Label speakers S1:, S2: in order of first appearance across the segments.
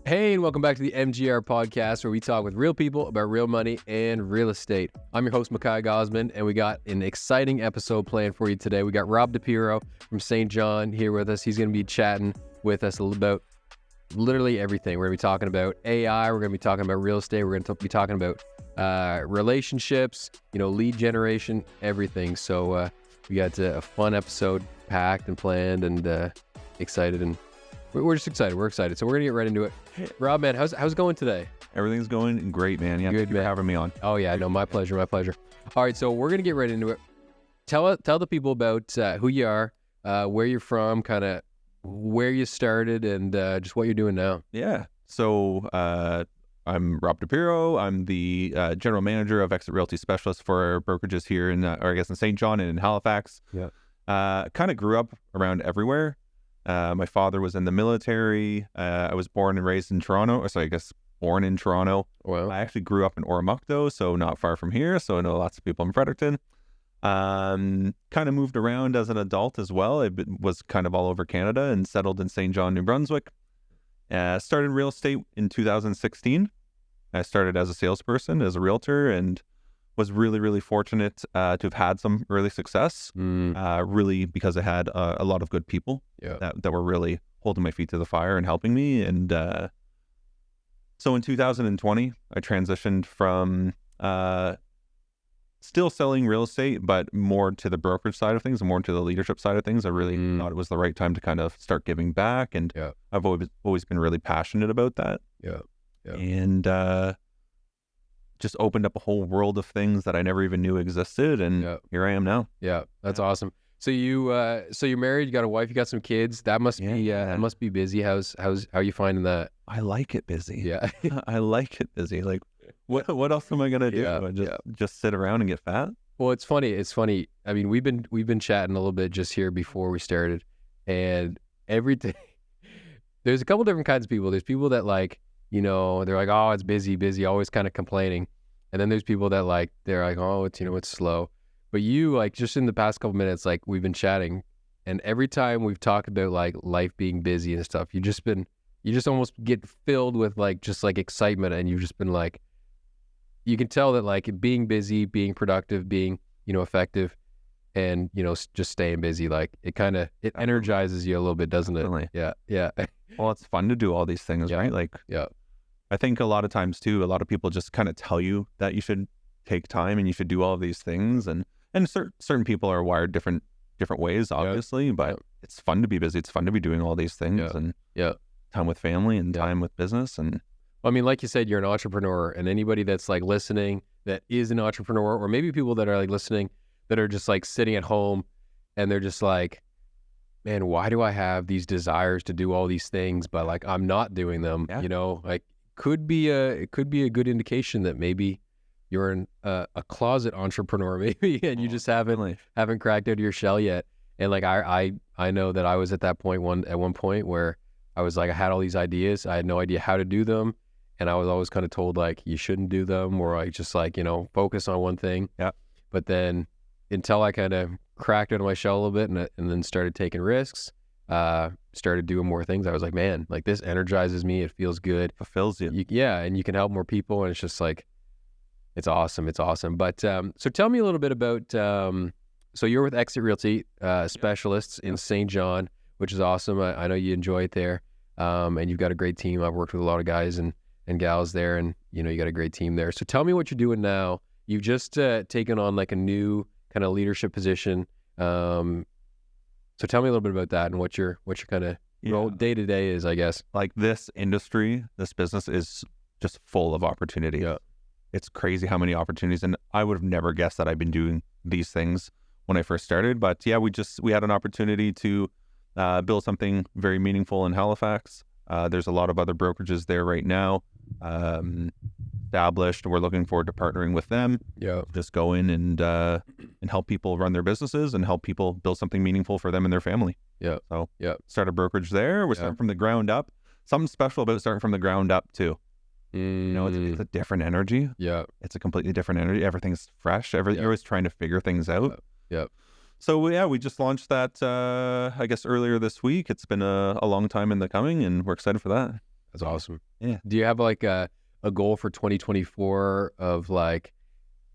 S1: Hey, and welcome back to the MGR podcast, where we talk with real people about real money and real estate. I'm your host, Makai Gosman, and we got an exciting episode planned for you today. We got Rob DePiro from St. John here with us. He's going to be chatting with us a little about literally everything. We're going to be talking about AI. We're going to be talking about real estate. We're going to be talking about relationships, lead generation, everything. So we got a fun episode packed and planned and excited, and we're just excited. We're excited. So we're going to get right into it. Rob, man, how's it going today?
S2: Everything's going great, man. Yeah,
S1: Good,
S2: thank you for having me on.
S1: Oh, yeah. No, my pleasure. My pleasure. All right. So we're going to get right into it. Tell the people about who you are, where you're from, kind of where you started, and just what you're doing now.
S2: Yeah. So I'm Rob DePiro. I'm the general manager of Exit Realty specialist for brokerages here in St. John and in Halifax.
S1: Yeah.
S2: Kind of grew up around everywhere. My father was in the military. I was born and raised in Toronto. Born in Toronto.
S1: Wow.
S2: I actually grew up in Oromocto, so not far from here. So I know lots of people in Fredericton. Kind of moved around as an adult as well. I was kind of all over Canada and settled in St. John, New Brunswick. Started real estate in 2016. I started as a salesperson, as a realtor, and was really, really fortunate to have had some early success, really because I had a lot of good people that were really holding my feet to the fire and helping me. And so in 2020, I transitioned from still selling real estate, but more to the brokerage side of things, more to the leadership side of things. I really thought it was the right time to kind of start giving back. And I've always been really passionate about that.
S1: Yeah.
S2: And just opened up a whole world of things that I never even knew existed, and here I am now.
S1: Yeah, that's awesome. So you're married, you got a wife, you got some kids. That must be busy. How are you finding that?
S2: I like it busy.
S1: Yeah.
S2: I like it busy. Like, what else am I gonna do? Just sit around and get fat?
S1: Well, it's funny. I mean, we've been chatting a little bit just here before we started, and every day there's a couple different kinds of people. There's people that they're like, oh, it's busy, always kind of complaining. And then there's people that they're like, oh, it's slow. But you, just in the past couple minutes, we've been chatting, and every time we've talked about life being busy and stuff, you just almost get filled with excitement, and you've just been you can tell that being busy, being productive, being, effective, and, just staying busy, it energizes you a little bit, doesn't it?
S2: Definitely.
S1: Yeah.
S2: Well, it's fun to do all these things, right? I think a lot of times too, a lot of people just kind of tell you that you should take time and you should do all of these things, and certain people are wired different ways, obviously. But it's fun to be busy. It's fun to be doing all these things, and time with family and time with business. And
S1: I mean, like you said, you're an entrepreneur, and anybody that's listening that is an entrepreneur, or maybe people that are listening that are just sitting at home and they're just man, why do I have these desires to do all these things, but I'm not doing them? It could be a good indication that maybe you're a closet entrepreneur, maybe, and you just haven't cracked out of your shell yet. And I know that I was at that point at one point where I was I had all these ideas, I had no idea how to do them, and I was always kind of told you shouldn't do them, or just focus on one thing.
S2: Yeah.
S1: But then until I kind of cracked out of my shell a little bit and then started taking risks, started doing more things, I was man, this energizes me. It feels good.
S2: Fulfills you.
S1: And you can help more people, and it's just it's awesome. It's awesome. But so tell me a little bit about, so you're with Exit Realty specialists in St. John, which is awesome. I know you enjoy it there, and you've got a great team. I've worked with a lot of guys and gals there, and you got a great team there. So tell me what you're doing now. You've just taken on a new kind of leadership position. So tell me a little bit about that and what your kind of role day to day is, I guess.
S2: This industry, this business is just full of opportunity.
S1: Yeah.
S2: It's crazy how many opportunities, and I would have never guessed that I've been doing these things when I first started. But we had an opportunity to build something very meaningful in Halifax. There's a lot of other brokerages there right now, established. We're looking forward to partnering with them.
S1: Yeah.
S2: Just go in and help people run their businesses and help people build something meaningful for them and their family.
S1: Yeah.
S2: So start a brokerage there. We're starting from the ground up. Something special about starting from the ground up too. It's a different energy.
S1: Yeah.
S2: It's a completely different energy. Everything's fresh. You're always trying to figure things out.
S1: Yeah.
S2: So we just launched that, I guess earlier this week. It's been a long time in the coming, and we're excited for that.
S1: That's awesome.
S2: Yeah.
S1: Do you have like a goal for 2024 of like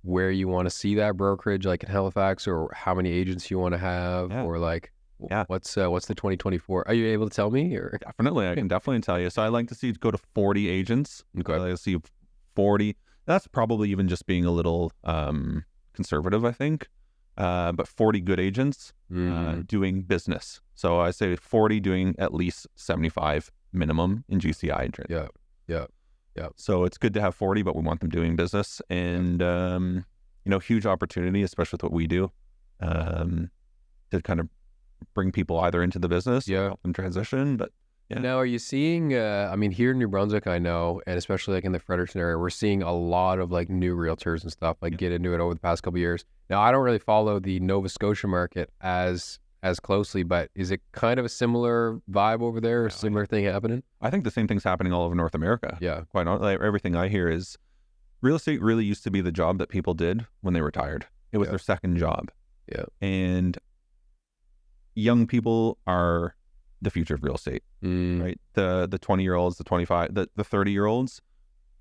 S1: where you want to see that brokerage, like in Halifax, or how many agents you want to have,
S2: Yeah.
S1: or like
S2: Yeah.
S1: what's the 2024? Are you able to tell me? Or
S2: Definitely, I can definitely tell you. So I like to see it go to 40 agents.
S1: Okay.
S2: I like to see 40. That's probably even just being a little conservative, I think. But 40 good agents doing business. So I say 40 doing at least 75 minimum in GCI insurance.
S1: Yeah.
S2: So it's good to have 40, but we want them doing business, and huge opportunity, especially with what we do, to kind of bring people either into the business, or help them transition. But yeah.
S1: Now, are you seeing? I mean, here in New Brunswick, I know, and especially like in the Fredericton area, we're seeing a lot of like new realtors and stuff like get into it over the past couple of years. Now, I don't really follow the Nova Scotia market as closely, but is it kind of a similar vibe over there, or similar thing happening?
S2: I think the same thing's happening all over North America.
S1: Yeah.
S2: Quite honestly, like, everything I hear is real estate really used to be the job that people did when they retired. It was their second job.
S1: Yeah.
S2: And young people are the future of real estate, right? The 20-year-olds, the 25, the 30-year-olds,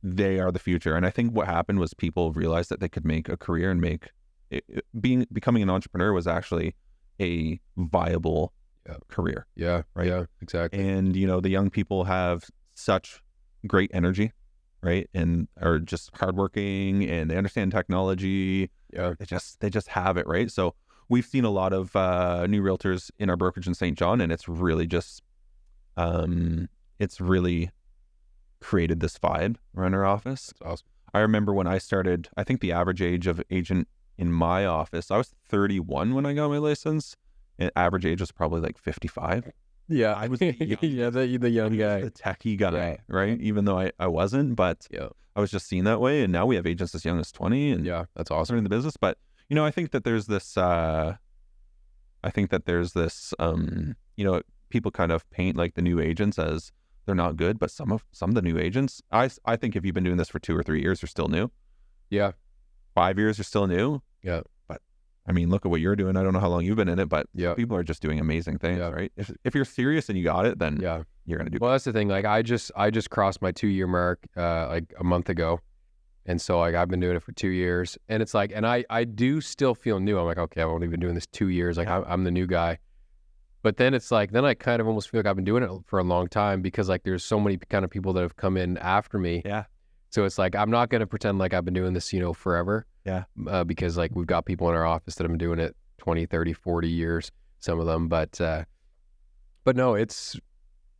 S2: they are the future. And I think what happened was people realized that they could make a career and becoming an entrepreneur was actually a viable career.
S1: Yeah.
S2: Right.
S1: Yeah, exactly.
S2: And, the young people have such great energy, right? And are just hardworking, and they understand technology.
S1: Yeah.
S2: They just have it, right? So we've seen a lot of new realtors in our brokerage in St. John, and it's really just, it's really created this vibe around our office.
S1: That's awesome.
S2: I remember when I started, I think the average age of agent in my office, I was 31 when I got my license, and average age was probably like 55.
S1: Yeah.
S2: I was
S1: the young guy.
S2: the techie guy, right? Even though I wasn't, but I was just seen that way. And now we have agents as young as 20, and
S1: that's awesome
S2: in the business. But I think that there's this, people kind of paint like the new agents as they're not good, but some of the new agents, I think if you've been doing this for 2 or 3 years, you're still new.
S1: Yeah.
S2: 5 years, you're still new.
S1: Yeah.
S2: But I mean, look at what you're doing. I don't know how long you've been in it, but
S1: people
S2: are just doing amazing things, right? If you're serious and you got it, then you're going to do.
S1: Well, that's the thing. Like I just crossed my 2-year mark, like a month ago. And so like I've been doing it for 2 years, and it's like, and I do still feel new. I'm like, okay, I've only been doing this 2 years. Like I'm the new guy. But then it's like, then I kind of almost feel like I've been doing it for a long time, because like there's so many kind of people that have come in after me.
S2: Yeah.
S1: So it's like, I'm not going to pretend like I've been doing this, forever.
S2: Yeah.
S1: Because like we've got people in our office that have been doing it 20, 30, 40 years, some of them. But no, it's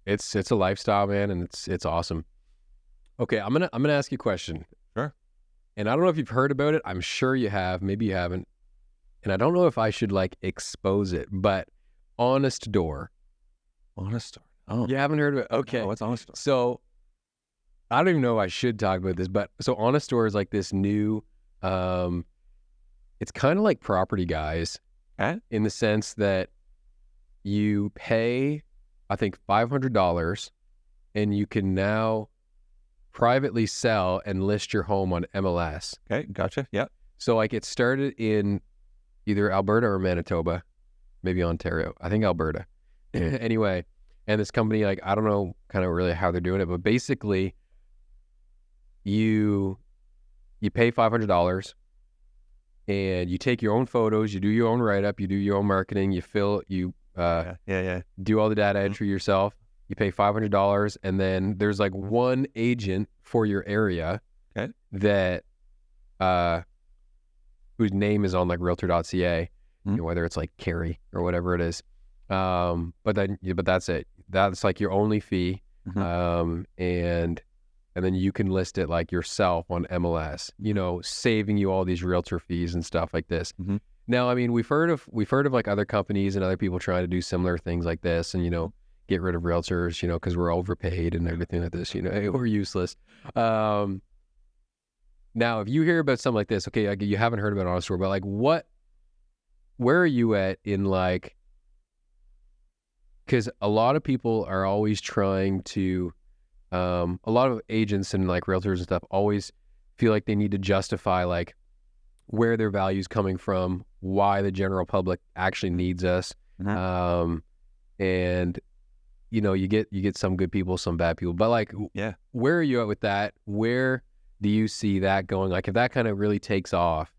S1: a lifestyle, man. And it's awesome. Okay. I'm going to ask you a question.
S2: Sure.
S1: And I don't know if you've heard about it. I'm sure you have. Maybe you haven't. And I don't know if I should like expose it, but Honest Door.
S2: Honest Door. Oh.
S1: You haven't heard of it? Okay.
S2: No, what's Honest Door?
S1: So I don't even know if I should talk about this, but so Honest Door is like this new, it's kind of like Property Guys in the sense that you pay, I think, $500, and you can now privately sell and list your home on MLS.
S2: Okay, gotcha. Yeah.
S1: So like it started in either Alberta or Manitoba, maybe Ontario. I think Alberta. Anyway, and this company, like, I don't know kind of really how they're doing it, but basically you pay $500 and you take your own photos, you do your own write-up, you do your own marketing, you do all the data entry yourself. You pay $500, and then there's like one agent for your area that whose name is on like realtor.ca, whether it's like Carrie or whatever it is. But that's it. That's like your only fee. And then you can list it like yourself on MLS, saving you all these realtor fees and stuff like this. Now, I mean, we've heard of like other companies and other people trying to do similar things like this, and get rid of realtors, because we're overpaid and everything like this, we're useless. Now, if you hear about something like this, okay, like you haven't heard about Honest Door, but like where are you at in like, because a lot of people are always trying to, a lot of agents and like realtors and stuff always feel like they need to justify like where their value is coming from, why the general public actually needs us. And you get some good people, some bad people, but like,
S2: Yeah.
S1: where are you at with that? Where do you see that going? Like, if that kind of really takes off,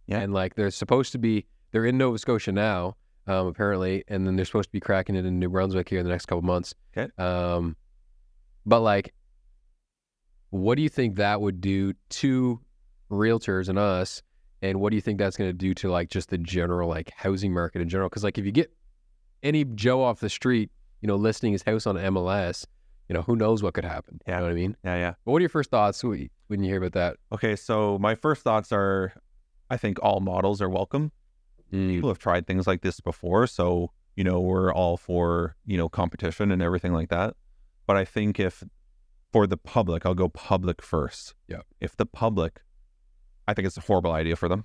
S2: Yeah.
S1: and like they're in Nova Scotia now, apparently, and then they're supposed to be cracking it in New Brunswick here in the next couple months.
S2: Okay.
S1: But like, what do you think that would do to realtors and us? And what do you think that's going to do to like just the general like housing market in general? Because like if you get any Joe off the street, listing his house on MLS, who knows what could happen?
S2: Yeah.
S1: You know what I mean?
S2: Yeah.
S1: But what are your first thoughts when you hear about that?
S2: Okay, so my first thoughts are, I think all models are welcome. People have tried things like this before, so we're all for competition and everything like that. But I think if for the public, I'll go public first.
S1: Yeah.
S2: If the public, I think it's a horrible idea for them.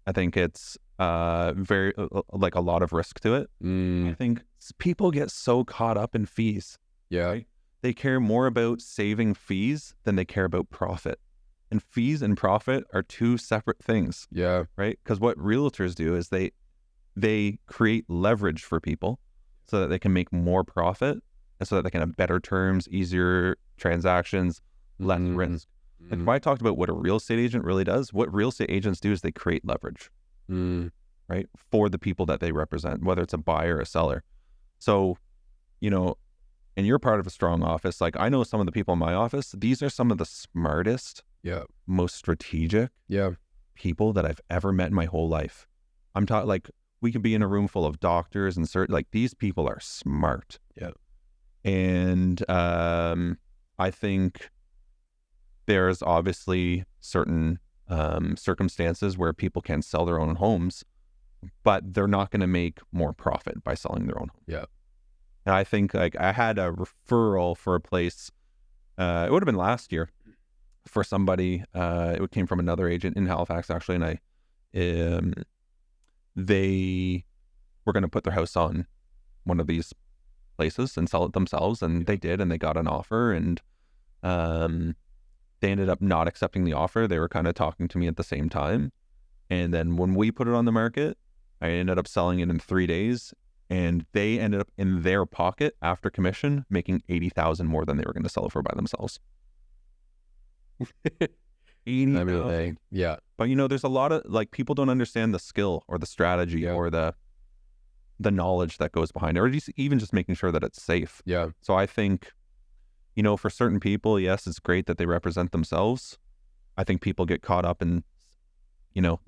S2: I think it's very like a lot of risk to it. I think people get so caught up in fees.
S1: Yeah.
S2: Right? They care more about saving fees than they care about profit. And fees and profit are two separate things.
S1: Yeah.
S2: Right? Because what realtors do is they create leverage for people so that they can make more profit and so that they can have better terms, easier transactions, less risk. Like if I talked about what a real estate agent really does, what real estate agents do is they create leverage, right? For the people that they represent, whether it's a buyer or a seller. So, and you're part of a strong office. Like I know some of the people in my office, these are some of the smartest, most strategic people that I've ever met in my whole life. I'm talking like we could be in a room full of doctors and like these people are smart.
S1: Yeah.
S2: And I think there's obviously certain circumstances where people can sell their own homes, but they're not going to make more profit by selling their own home.
S1: Yeah.
S2: And I think like I had a referral for a place, it would have been last year for somebody, it came from another agent in Halifax actually. And they were going to put their house on one of these places and sell it themselves. And they did, and they got an offer, and they ended up not accepting the offer. They were kind of talking to me at the same time. And then when we put it on the market, I ended up selling it in 3 days, and they ended up in their pocket after commission making $80,000 more than they were going to sell it for by themselves. 80,000.
S1: Yeah.
S2: But there's a lot of like people don't understand the skill or the strategy or the knowledge that goes behind it, or even just making sure that it's safe.
S1: Yeah.
S2: So I think, for certain people, yes, it's great that they represent themselves. I think people get caught up in,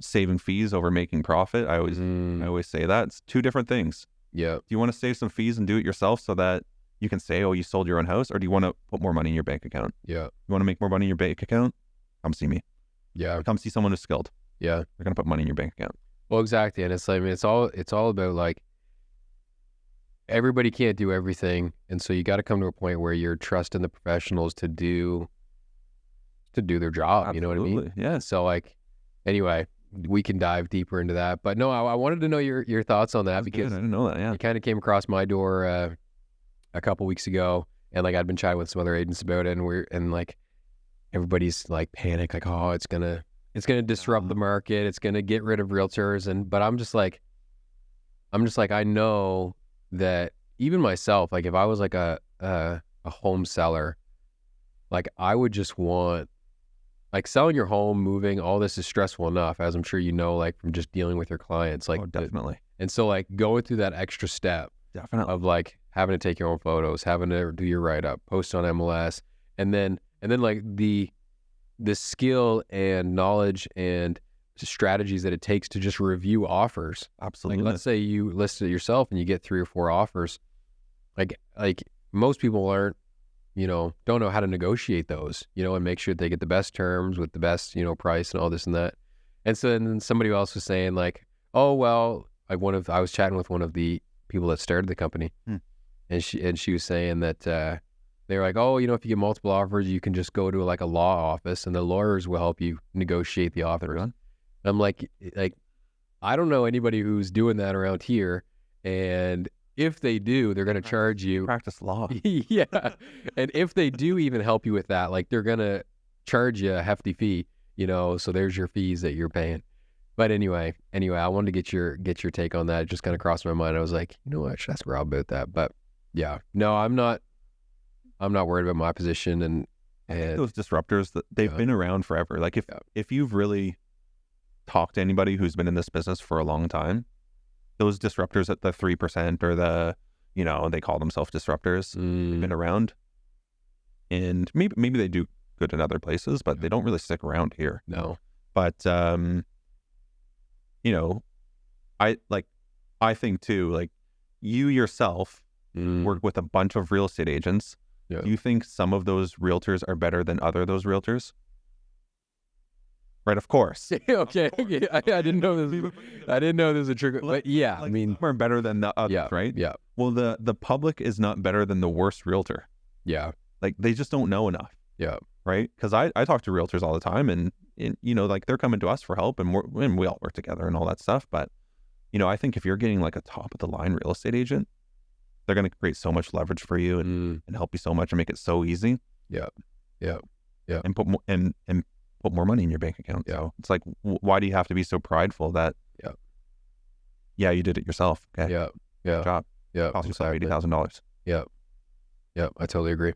S2: saving fees over making profit. I always say that it's two different things.
S1: Yeah.
S2: Do you want to save some fees and do it yourself so that you can say, oh, you sold your own house, or do you want to put more money in your bank account?
S1: Yeah.
S2: You want to make more money in your bank account? Come see me.
S1: Yeah.
S2: Come see someone who's skilled.
S1: Yeah.
S2: They're going to put money in your bank account.
S1: Well, exactly. And it's like, it's all about like, everybody can't do everything. And so you got to come to a point where you're trusting the professionals to do their job.
S2: Absolutely.
S1: You know what I mean?
S2: Yeah.
S1: So like, anyway, we can dive deeper into that, but no, I wanted to know your thoughts on that.
S2: That's
S1: because
S2: good. I didn't know that. Yeah.
S1: it kind of came across my door, a couple weeks ago, and like I'd been chatting with some other agents about it, and like everybody's like panic, like, oh, it's gonna disrupt the market, it's gonna get rid of realtors, but I'm just like, I know that even myself, like if I was like a home seller, like I would just want, like selling your home, moving, all this is stressful enough, as I'm sure like from just dealing with your clients, like
S2: definitely.
S1: And so like going through that extra step of like having to take your own photos, having to do your write-up, post on MLS, and then like the skill and knowledge and strategies that it takes to just review offers.
S2: Absolutely.
S1: Like let's say you list it yourself and you get 3 or 4 offers. Like most people aren't, don't know how to negotiate those, and make sure they get the best terms with the best, price and all this and that. And so then somebody else was saying like, oh, well, I was chatting with one of the people that started the company, and she was saying that they were like, oh, if you get multiple offers, you can just go to like a law office and the lawyers will help you negotiate the offers. I'm like, I don't know anybody who's doing that around here, and if they do, they're going to charge you.
S2: Practice law.
S1: Yeah. And if they do even help you with that, like they're going to charge you a hefty fee, so there's your fees that you're paying. But anyway, I wanted to get your take on that. It just kind of crossed my mind. I was like, I should ask Rob about that. But Yeah. No, I'm not worried about my position. And
S2: Those disruptors, that they've been around forever. Like if you've really talked to anybody who's been in this business for a long time, those disruptors at the 3% or the, they call themselves disruptors, they've been around, and maybe they do good in other places, but they don't really stick around here.
S1: No.
S2: But I think too, like, you yourself work with a bunch of real estate agents.
S1: Yeah.
S2: Do you think some of those realtors are better than those realtors? Right, of course.
S1: Okay. Yeah, I didn't know this. I didn't know there was a trigger. But yeah,
S2: like,
S1: I mean,
S2: some are better than the others, right?
S1: Yeah.
S2: Well, the public is not better than the worst realtor.
S1: Yeah.
S2: Like, they just don't know enough.
S1: Yeah.
S2: Right? Because I talk to realtors all the time, and like, they're coming to us for help, and we all work together and all that stuff. But I think if you're getting like a top of the line real estate agent, they're going to create so much leverage for you and help you so much and make it so easy.
S1: Yeah. Yeah. Yeah.
S2: And put more and put more money in your bank account.
S1: Yeah.
S2: So it's like, why do you have to be so prideful that? Yeah, you did it yourself. Okay.
S1: Yeah. Yeah.
S2: Good job.
S1: Yeah.
S2: Cost yourself $80,000.
S1: Yeah. Yeah. I totally agree.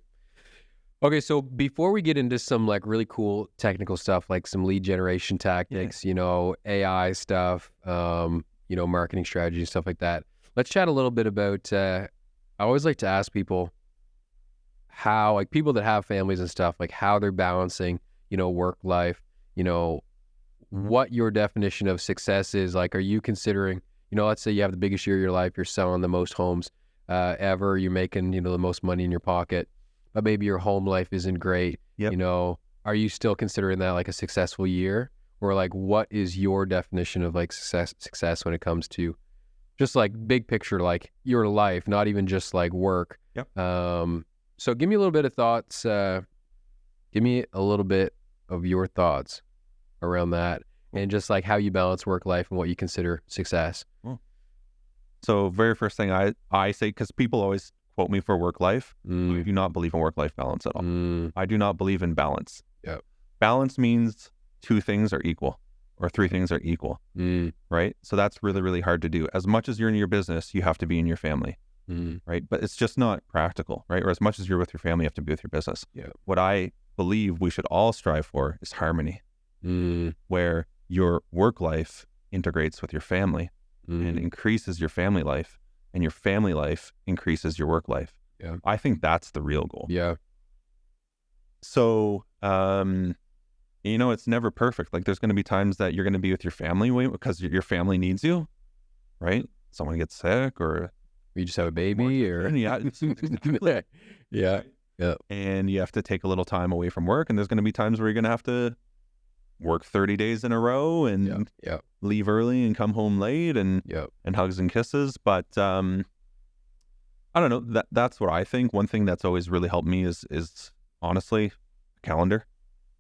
S1: Okay, so before we get into some like really cool technical stuff, like some lead generation tactics, AI stuff, marketing strategy and stuff like that, let's chat a little bit about, I always like to ask people how, like, people that have families and stuff, like how they're balancing, work life, what your definition of success is. Like, are you considering, let's say you have the biggest year of your life, you're selling the most homes ever, you're making, the most money in your pocket, but maybe your home life isn't great.
S2: Yep.
S1: Are you still considering that like a successful year? Or like, what is your definition of like success when it comes to just like big picture, like your life, not even just like work?
S2: Yep.
S1: So give me a little bit of thoughts. Give me a little bit of your thoughts around that, and just like how you balance work life and what you consider success.
S2: So very first thing I say, because people always quote me for work life, I do not believe in work-life balance at all. I do not believe in balance.
S1: Yep.
S2: Balance means 2 things are equal or 3 things are equal, right? So that's really, really hard to do. As much as you're in your business, you have to be in your family, right? But it's just not practical, right? Or as much as you're with your family, you have to be with your business.
S1: Yeah.
S2: What I believe we should all strive for is harmony, where your work life integrates with your family and increases your family life, and your family life increases your work life.
S1: Yeah.
S2: I think that's the real goal.
S1: Yeah.
S2: So, it's never perfect. Like, there's going to be times that you're going to be with your family because your family needs you, right? Someone gets sick, or
S1: you just have a baby, or
S2: yeah.
S1: Yeah. Yeah.
S2: And you have to take a little time away from work, and there's going to be times where you're going to have to work 30 days in a row and leave early and come home late, and hugs and kisses. But I don't know, that's what I think. One thing that's always really helped me is honestly a calendar.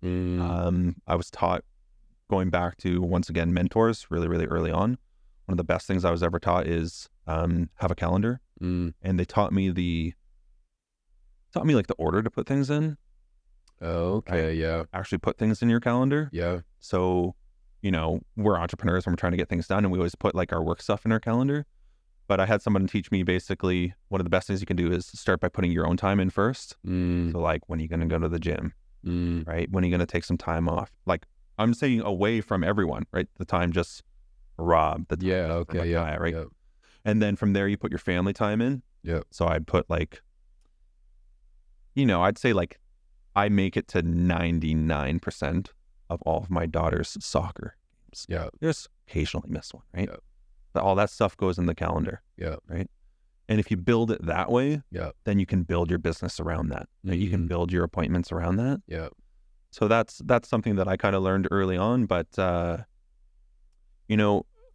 S2: I was taught, going back to, once again, mentors really, really early on, one of the best things I was ever taught is have a calendar. And they taught me like the order to put things in.
S1: Okay.
S2: Right?
S1: Yeah.
S2: Actually put things in your calendar.
S1: Yeah.
S2: So, we're entrepreneurs and we're trying to get things done, and we always put like our work stuff in our calendar. But I had someone teach me, basically, one of the best things you can do is start by putting your own time in first. So like, when are you going to go to the gym? Right? When are you going to take some time off? Like, I'm saying away from everyone, right? The time just Rob. The time
S1: Okay.
S2: guy, right? Yeah. And then from there, you put your family time in.
S1: Yeah.
S2: So I'd put like, I'd say like, I make it to 99% of all of my daughter's soccer games.
S1: Yeah.
S2: Just occasionally miss one, right? Yeah. But all that stuff goes in the calendar.
S1: Yeah.
S2: Right. And if you build it that way, then you can build your business around that. You can build your appointments around that.
S1: Yeah.
S2: So that's something that I kind of learned early on. But, I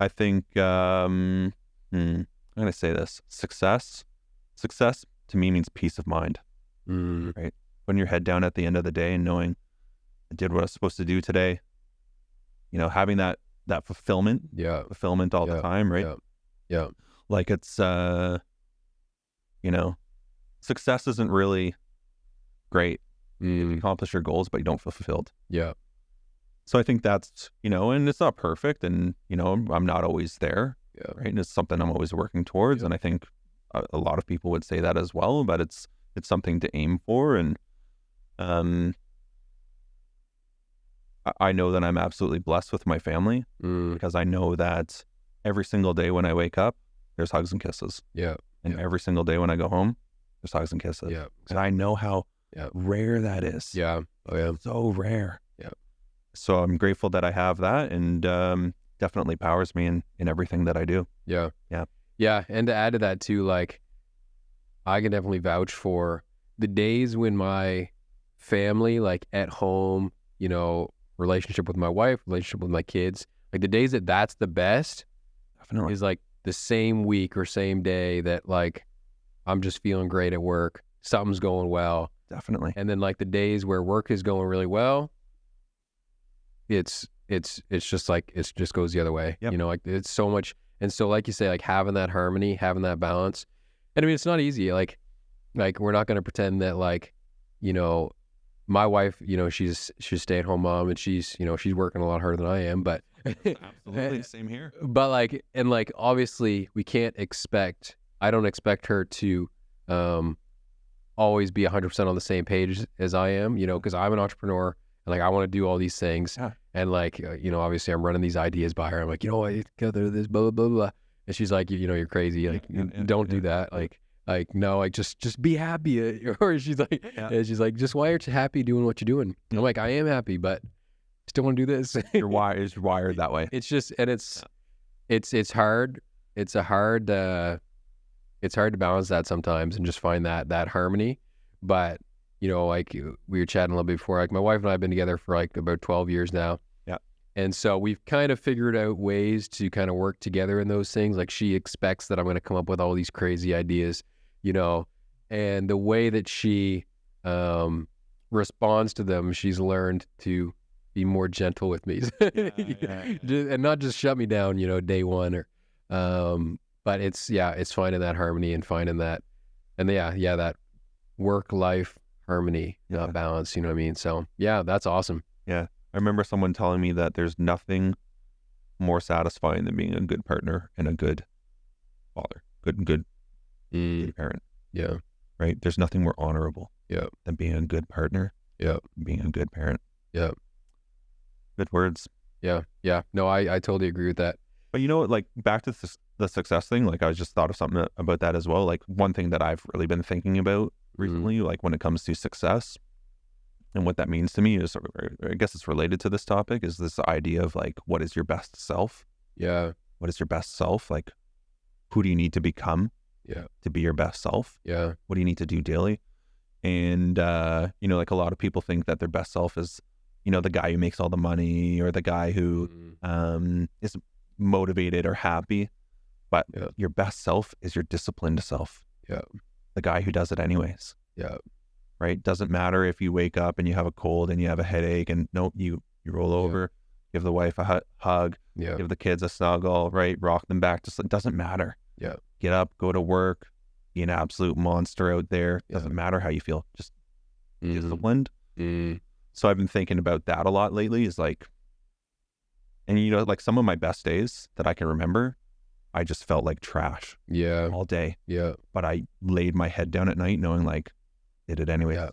S2: think, I'm going to say this, success to me means peace of mind, right? Putting your head down at the end of the day and knowing I did what I was supposed to do today, having that fulfillment, all the time, right?
S1: Yeah.
S2: Like, it's, success isn't really great. You accomplish your goals, but you don't feel fulfilled.
S1: Yeah.
S2: So I think that's, and it's not perfect, and, I'm not always there. Yeah. Right. And it's something I'm always working towards. And I think a lot of people would say that as well, but it's something to aim for. And I know that I'm absolutely blessed with my family because I know that every single day when I wake up, there's hugs and kisses.
S1: Yeah.
S2: And every single day when I go home, there's hugs and kisses.
S1: Yeah.
S2: And I know how rare that is.
S1: Yeah. Oh yeah.
S2: So rare.
S1: Yeah.
S2: So I'm grateful that I have that, and definitely powers me in everything that I do.
S1: Yeah.
S2: Yeah.
S1: Yeah. And to add to that too, like, I can definitely vouch for the days when my family, like at home, you know, relationship with my wife, relationship with my kids, like the days that that's the best
S2: Definitely.
S1: is like the same week or same day that like I'm just feeling great at work, something's going well.
S2: Definitely.
S1: And then like the days where work is going really well, it's just like, it just goes the other way.
S2: Yep.
S1: You know, like it's so much. And so like you say, like having that harmony, having that balance. And I mean, it's not easy. Like we're not going to pretend that like, you know, my wife, you know, she's a stay-at-home mom, and she's, you know, she's working a lot harder than I am, but
S2: Absolutely. Same here.
S1: but like, and like, obviously I don't expect her to always be 100% on the same page as I am, you know, because I'm an entrepreneur and like I want to do all these things.
S2: Yeah.
S1: And like, you know, obviously I'm running these ideas by her. I'm like, you know, I go through this, blah, blah, blah, blah. And she's like, you know, you're crazy. Like, don't do that. Like, no, like just be happy. Or she's like, just why aren't you happy doing what you're doing? And I'm like, I am happy, but still want to do this.
S2: You're wired that way.
S1: It's just, and it's hard. It's hard to balance that sometimes and just find that harmony. But, you know, like we were chatting a little bit before, like my wife and I have been together for like about 12 years now.
S2: Yeah.
S1: And so we've kind of figured out ways to kind of work together in those things. Like she expects that I'm going to come up with all these crazy ideas, you know, and the way that she responds to them, she's learned to be more gentle with me and not just shut me down, you know, day one or, but it's finding that harmony and finding that, and that work-life harmony, balance, you know what I mean? So yeah, that's awesome.
S2: Yeah. I remember someone telling me that there's nothing more satisfying than being a good partner and a good father, good parent.
S1: Yeah.
S2: Right. There's nothing more honorable.
S1: Yeah.
S2: Than being a good partner.
S1: Yeah.
S2: Being a good parent.
S1: Yeah.
S2: Good words.
S1: Yeah. Yeah. No, I totally agree with that.
S2: But you know what, like back to the success thing, like I just thought of something about that as well. Like one thing that I've really been thinking about recently, like when it comes to success and what that means to me is, I guess it's related to this topic, is this idea of like, what is your best self?
S1: Yeah.
S2: What is your best self? Like, who do you need to become to be your best self? Yeah. What do you need to do daily? And, you know, like a lot of people think that their best self is, you know, the guy who makes all the money or the guy who is motivated or happy. But your best self is your disciplined self. Yeah. The guy who does it anyways. Yeah. Right? Doesn't matter if you wake up and you have a cold and you have a headache and you roll over, give the wife a hug, give the kids a snuggle, right? Rock them back to sleep. It doesn't matter. Yeah. Get up, go to work, be an absolute monster out there. Doesn't matter how you feel. Just disciplined. So I've been thinking about that a lot lately, is like, and you know, like some of my best days that I can remember, I just felt like trash all day. Yeah. But I laid my head down at night knowing like, did it anyway. Yeah.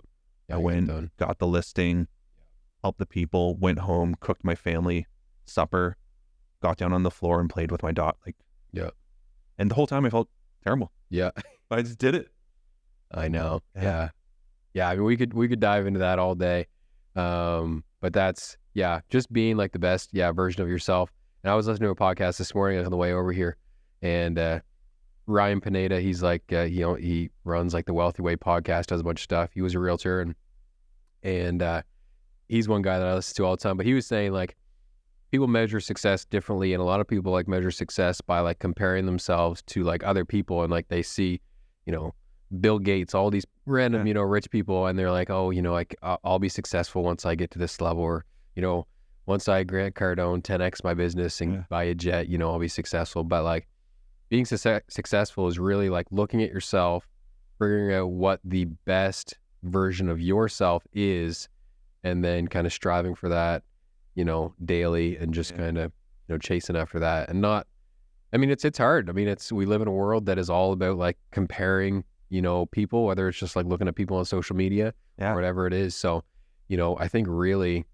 S2: I went, got the listing, helped the people, went home, cooked my family supper, got down on the floor and played with my dog. Like, and the whole time I felt terrible. Yeah. But I just did it. I know. Yeah. I mean, we could dive into that all day. But that's, just being like the best, version of yourself. And I was listening to a podcast this morning on the way over here, and Ryan Pineda, he's like, he runs like the Wealthy Way podcast, does a bunch of stuff. He was a realtor, and he's one guy that I listen to all the time. But he was saying like, people measure success differently, and a lot of people like measure success by like comparing themselves to like other people, and like they see, you know, Bill Gates, all these random, you know, rich people, and they're like, oh, you know, like I'll be successful once I get to this level, or, you know, once I Grant Cardone 10x my business and buy a jet, you know, I'll be successful. But like being successful is really like looking at yourself, figuring out what the best version of yourself is, and then kind of striving for that, you know, daily, and just kind of, you know, chasing after that, and not
S1: I mean, it's hard. I mean, we live in a world that is all about like comparing, people, whether it's just like looking at people on social media or whatever it is. So, I think really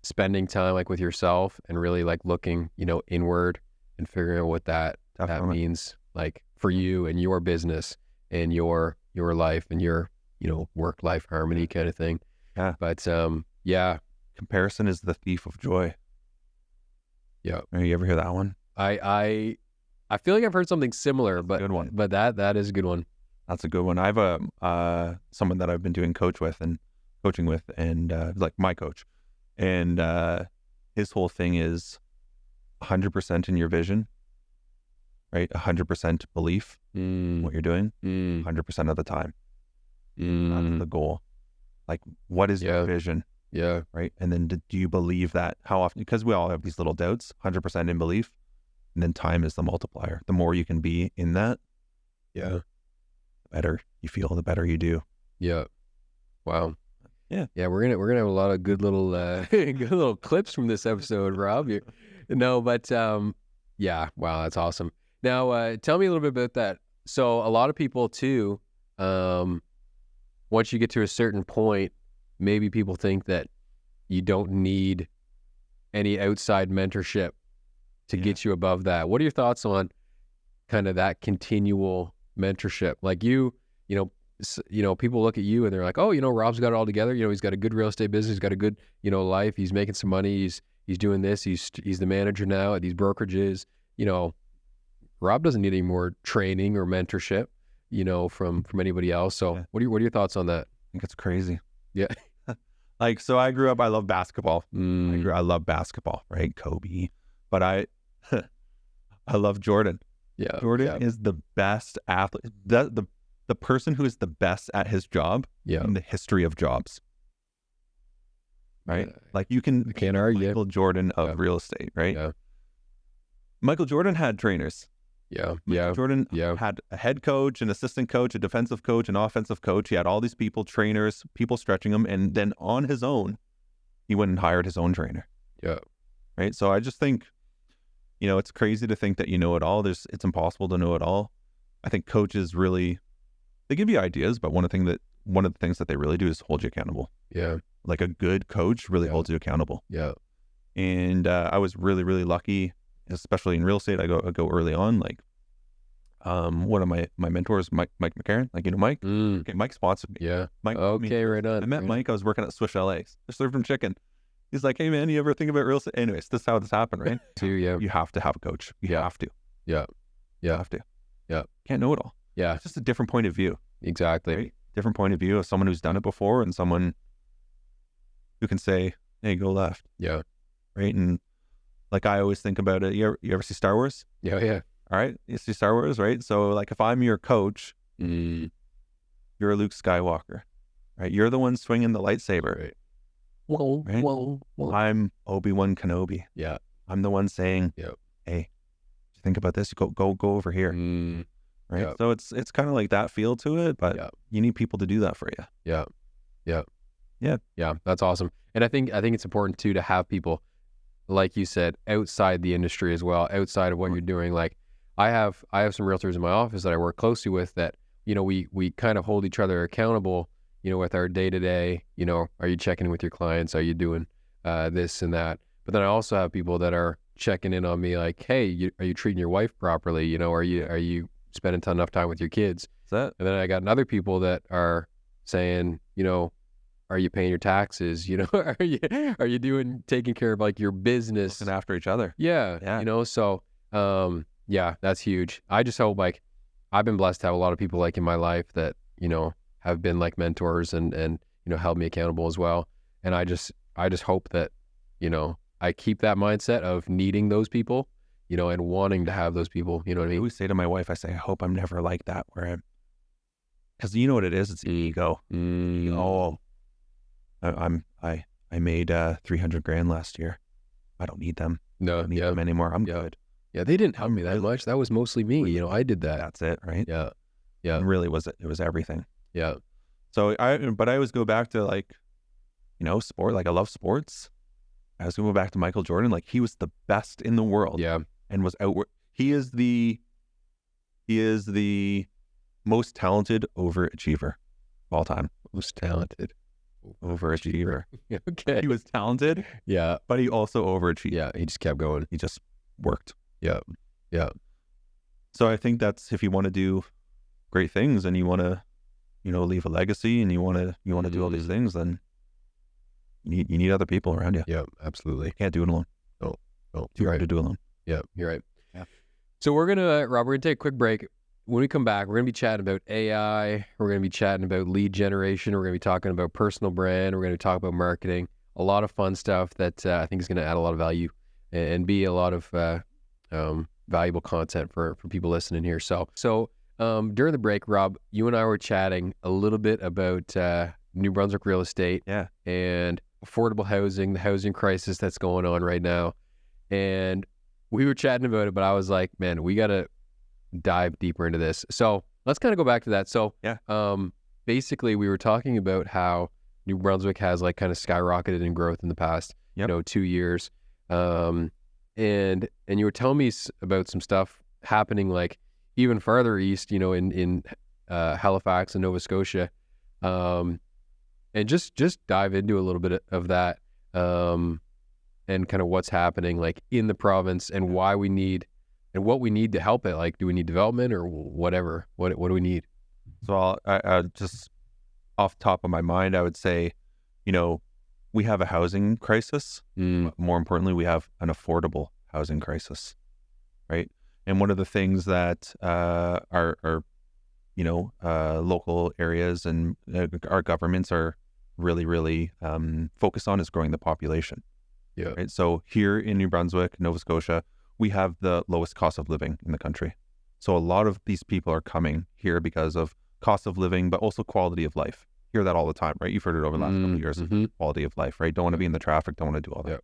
S1: spending time like with yourself and really like looking, inward and figuring out what that means like for you and your business and your life and your, work-life harmony kind of thing.
S2: Yeah.
S1: But,
S2: comparison is the thief of joy.
S1: Yeah.
S2: You ever hear that one?
S1: I feel like I've heard something similar, but
S2: good one.
S1: But that is a good one.
S2: That's a good one. I have someone that I've been doing coaching with, and like my coach, and his whole thing is 100% in your vision, right? 100% belief in what you're doing, 100% of the time. That's the goal. Like, what is your vision?
S1: Yeah.
S2: Right. And then do you believe that? How often? Because we all have these little doubts. 100% in belief, and then time is the multiplier. The more you can be in that, the better you feel, the better you do.
S1: Yeah. Wow.
S2: Yeah.
S1: Yeah. We're gonna have a lot of good little good little clips from this episode, Rob. Yeah. Wow, that's awesome. Now, tell me a little bit about that. So a lot of people too, once you get to a certain point, maybe people think that you don't need any outside mentorship to get you above that. What are your thoughts on kind of that continual mentorship? Like people look at you and they're like, oh, Rob's got it all together. He's got a good real estate business. He's got a good, life. He's making some money. He's doing this. He's the manager now at these brokerages. Rob doesn't need any more training or mentorship, from anybody else. So what are your thoughts on that?
S2: I think it's crazy.
S1: Yeah.
S2: Like, so I grew up, I love basketball. I love basketball, right? Kobe. But I love Jordan.
S1: Yeah.
S2: Jordan is the best athlete. The person who is the best at his job in the history of jobs. Right?
S1: Yeah.
S2: Like, you can't argue. Michael Jordan of real estate, right?
S1: Yeah.
S2: Michael Jordan had trainers. Jordan had a head coach, an assistant coach, a defensive coach, an offensive coach. He had all these people, trainers, people stretching him. And then on his own, he went and hired his own trainer.
S1: Yeah.
S2: Right. So I just think, it's crazy to think that you know it all. It's impossible to know it all. I think coaches really, they give you ideas, but one of the things that they really do is hold you accountable.
S1: Yeah.
S2: Like, a good coach really holds you accountable.
S1: Yeah.
S2: And I was really, really lucky, especially in real estate. I go early on. Like, one of my mentors, Mike McCarron, like, Mike. Okay, Mike sponsored me.
S1: Yeah.
S2: Mike.
S1: Okay, right on.
S2: I met Mike. I was working at Swiss LA. I served him chicken. He's like, hey man, you ever think about real estate? Anyways, this is how this happened, right? You have to have a coach. You have to.
S1: Yeah.
S2: You have to.
S1: Yeah.
S2: Can't know it all.
S1: Yeah.
S2: It's just a different point of view.
S1: Exactly.
S2: Right? Different point of view of someone who's done it before and someone who can say, hey, go left.
S1: Yeah.
S2: Right. And like, I always think about it. You ever see Star Wars?
S1: Yeah. Yeah.
S2: All right. You see Star Wars, right? So like, if I'm your coach, you're a Luke Skywalker, right? You're the one swinging the lightsaber.
S1: Right.
S2: Right?
S1: Whoa.
S2: I'm Obi-Wan Kenobi.
S1: Yeah.
S2: I'm the one saying, hey, think about this. Go over here. Right.
S1: Yep.
S2: So it's kind of like that feel to it, but you need people to do that for you.
S1: Yeah. That's awesome. And I think it's important too to have people, like you said, outside the industry as well, outside of what you're doing. Like, I have some realtors in my office that I work closely with that, we kind of hold each other accountable, with our day-to-day, are you checking in with your clients? Are you doing this and that? But then I also have people that are checking in on me like, hey, are you treating your wife properly? Are you spending enough time with your kids?
S2: And
S1: then I got other people that are saying, are you paying your taxes? Are you taking care of like your business?
S2: Looking after each other.
S1: Yeah. So, that's huge. I just hope, like, I've been blessed to have a lot of people like in my life that, have been like mentors and held me accountable as well. And I just hope that, I keep that mindset of needing those people, and wanting to have those people, you know what I mean?
S2: I always say to my wife, I say, I hope I'm never like that because you know what it is? It's ego. Oh, I made $300,000 last year. I don't need them.
S1: No,
S2: I don't need them anymore. I'm good.
S1: Yeah, they didn't help me that much. That was mostly me. I did that.
S2: That's it, right?
S1: Yeah.
S2: It really was it. It was everything.
S1: Yeah.
S2: So I always go back to, like, sport. Like, I love sports. I was going to go back to Michael Jordan. Like, he was the best in the world.
S1: Yeah.
S2: And was He is the most talented overachiever of all time.
S1: Most talented
S2: Overachiever.
S1: Okay.
S2: He was talented,
S1: Yeah.
S2: but he also overachieved.
S1: Yeah. He just kept going.
S2: He just worked.
S1: Yeah. Yeah.
S2: So I think that's, if you want to do great things and you want to, leave a legacy and you want to do all these things, then you need other people around you.
S1: Yeah. Absolutely.
S2: You can't do it alone.
S1: Oh,
S2: Too
S1: you're
S2: hard
S1: right.
S2: to do alone.
S1: Yeah. You're right.
S2: Yeah.
S1: So Rob, we're going to take a quick break. When we come back, we're going to be chatting about AI. We're going to be chatting about lead generation. We're going to be talking about personal brand. We're going to talk about marketing. A lot of fun stuff that I think is going to add a lot of value and be a lot of valuable content for people listening here. So during the break, Rob, you and I were chatting a little bit about New Brunswick real estate and affordable housing, the housing crisis that's going on right now. And we were chatting about it, but I was like, man, we got to dive deeper into this. So let's kind of go back to that. So basically we were talking about how New Brunswick has like kind of skyrocketed in growth in the past 2 years. And you were telling me about some stuff happening like even farther east, in Halifax and Nova Scotia. And just dive into a little bit of that and kind of what's happening like in the province and why we need and what we need to help it. Like, do we need development or whatever? What do we need?
S2: So I just off the top of my mind, I would say, we have a housing crisis. More importantly, we have an affordable housing crisis, right? And one of the things that our local areas and our governments are really, really focused on is growing the population.
S1: Yeah.
S2: Right. So here in New Brunswick, Nova Scotia, we have the lowest cost of living in the country. So a lot of these people are coming here because of cost of living, but also quality of life. Hear that all the time, right? You've heard it over the last couple of years. Quality of life, right? Don't want to be in the traffic. Don't want to do all that.
S1: Yeah.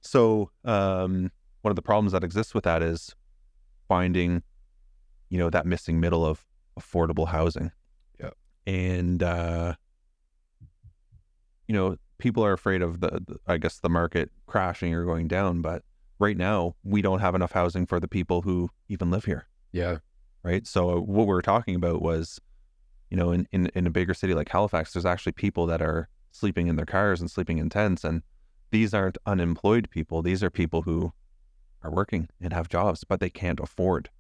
S2: So one of the problems that exists with that is finding, that missing middle of affordable housing.
S1: Yeah.
S2: And, people are afraid of the market crashing or going down, but right now we don't have enough housing for the people who even live here.
S1: Yeah.
S2: Right. So what we were talking about was, in a bigger city like Halifax, there's actually people that are sleeping in their cars and sleeping in tents. And these aren't unemployed people. These are people who are working and have jobs, but they can't afford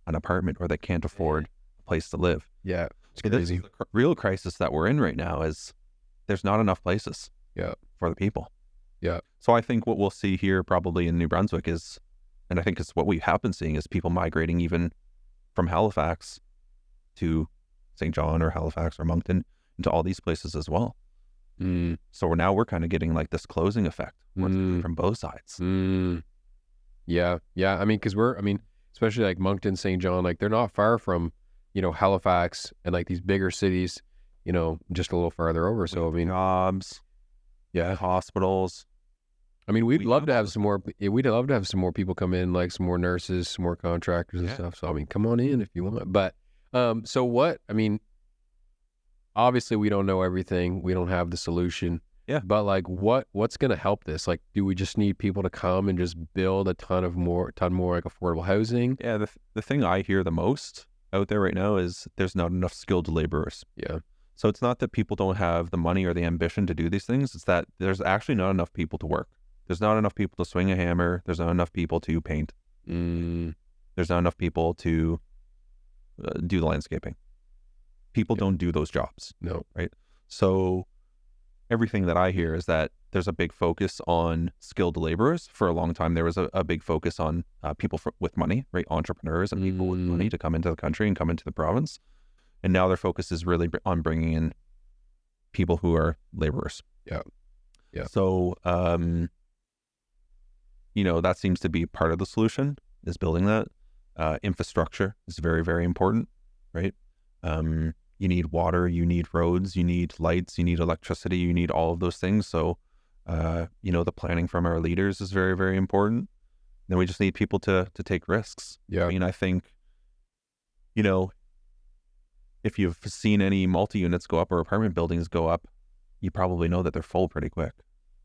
S2: an apartment or they can't afford a place to live.
S1: Yeah. It's
S2: This
S1: crazy.
S2: is the real crisis that we're in right now is there's not enough places for the people.
S1: Yeah.
S2: So I think what we'll see here probably in New Brunswick is, and I think it's what we have been seeing, is people migrating even from Halifax to St. John or Halifax or Moncton into all these places as well. So now we're kind of getting like this closing effect from both sides.
S1: Yeah. Yeah. I mean, because especially like Moncton, St. John, like they're not far from, Halifax and like these bigger cities, just a little farther over. So,
S2: Jobs, hospitals.
S1: I mean, we'd love to have some more people come in, like some more nurses, some more contractors and stuff. So, come on in if you want. But, obviously we don't know everything. We don't have the solution.
S2: Yeah.
S1: But like, what's going to help this? Like, do we just need people to come and just build a ton more like affordable housing?
S2: Yeah. The thing I hear the most out there right now is there's not enough skilled laborers.
S1: Yeah.
S2: So it's not that people don't have the money or the ambition to do these things. It's that there's actually not enough people to work. There's not enough people to swing a hammer. There's not enough people to paint. There's not enough people to do the landscaping. People don't do those jobs.
S1: No.
S2: Right. So everything that I hear is that there's a big focus on skilled laborers. For a long time, there was a big focus on people with money, right? Entrepreneurs and people with money to come into the country and come into the province. And now their focus is really on bringing in people who are laborers.
S1: Yeah. Yeah.
S2: So, that seems to be part of the solution, is building that. Infrastructure is very, very important, right? You need water, you need roads, you need lights, you need electricity, you need all of those things. So, the planning from our leaders is very, very important. Then we just need people to take risks.
S1: Yeah.
S2: I think, if you've seen any multi-units go up or apartment buildings go up, you probably know that they're full pretty quick.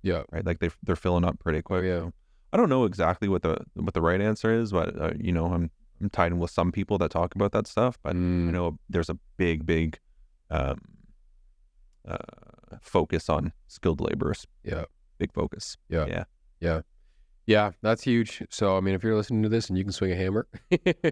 S1: Yeah.
S2: Right? Like they're filling up pretty quick.
S1: Yeah.
S2: I don't know exactly what the right answer is, but you know, I'm tied in with some people that talk about that stuff. But I know there's a big focus on skilled laborers.
S1: Yeah.
S2: Big focus.
S1: Yeah. That's huge. So I mean, if you're listening to this and you can swing a hammer,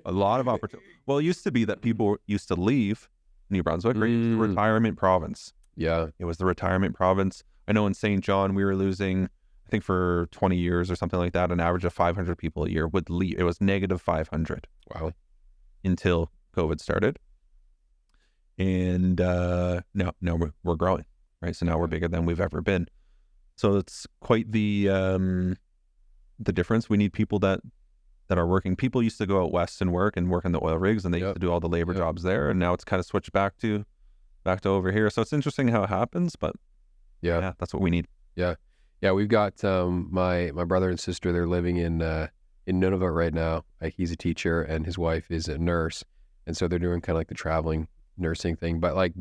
S2: A lot of opportunity. Well, it used to be that people used to leave New Brunswick, right? It was the retirement province.
S1: Yeah.
S2: It was the retirement province. I know in St. John, we were losing, I think for 20 years or something like that, an average of 500 people a year would leave. It was negative 500.
S1: Wow.
S2: Until COVID started. And now we're growing, right? So now we're bigger than we've ever been. So it's quite the difference. We need people that are working. People used to go out west and work in the oil rigs, and they used to do all the labor jobs there. And now it's kind of switched back to over here. So it's interesting how it happens, but yeah, that's what we need.
S1: Yeah. We've got my brother and sister. They're living in Nunavut right now. Like, he's a teacher and his wife is a nurse, and so they're doing kind of like the traveling nursing thing. But like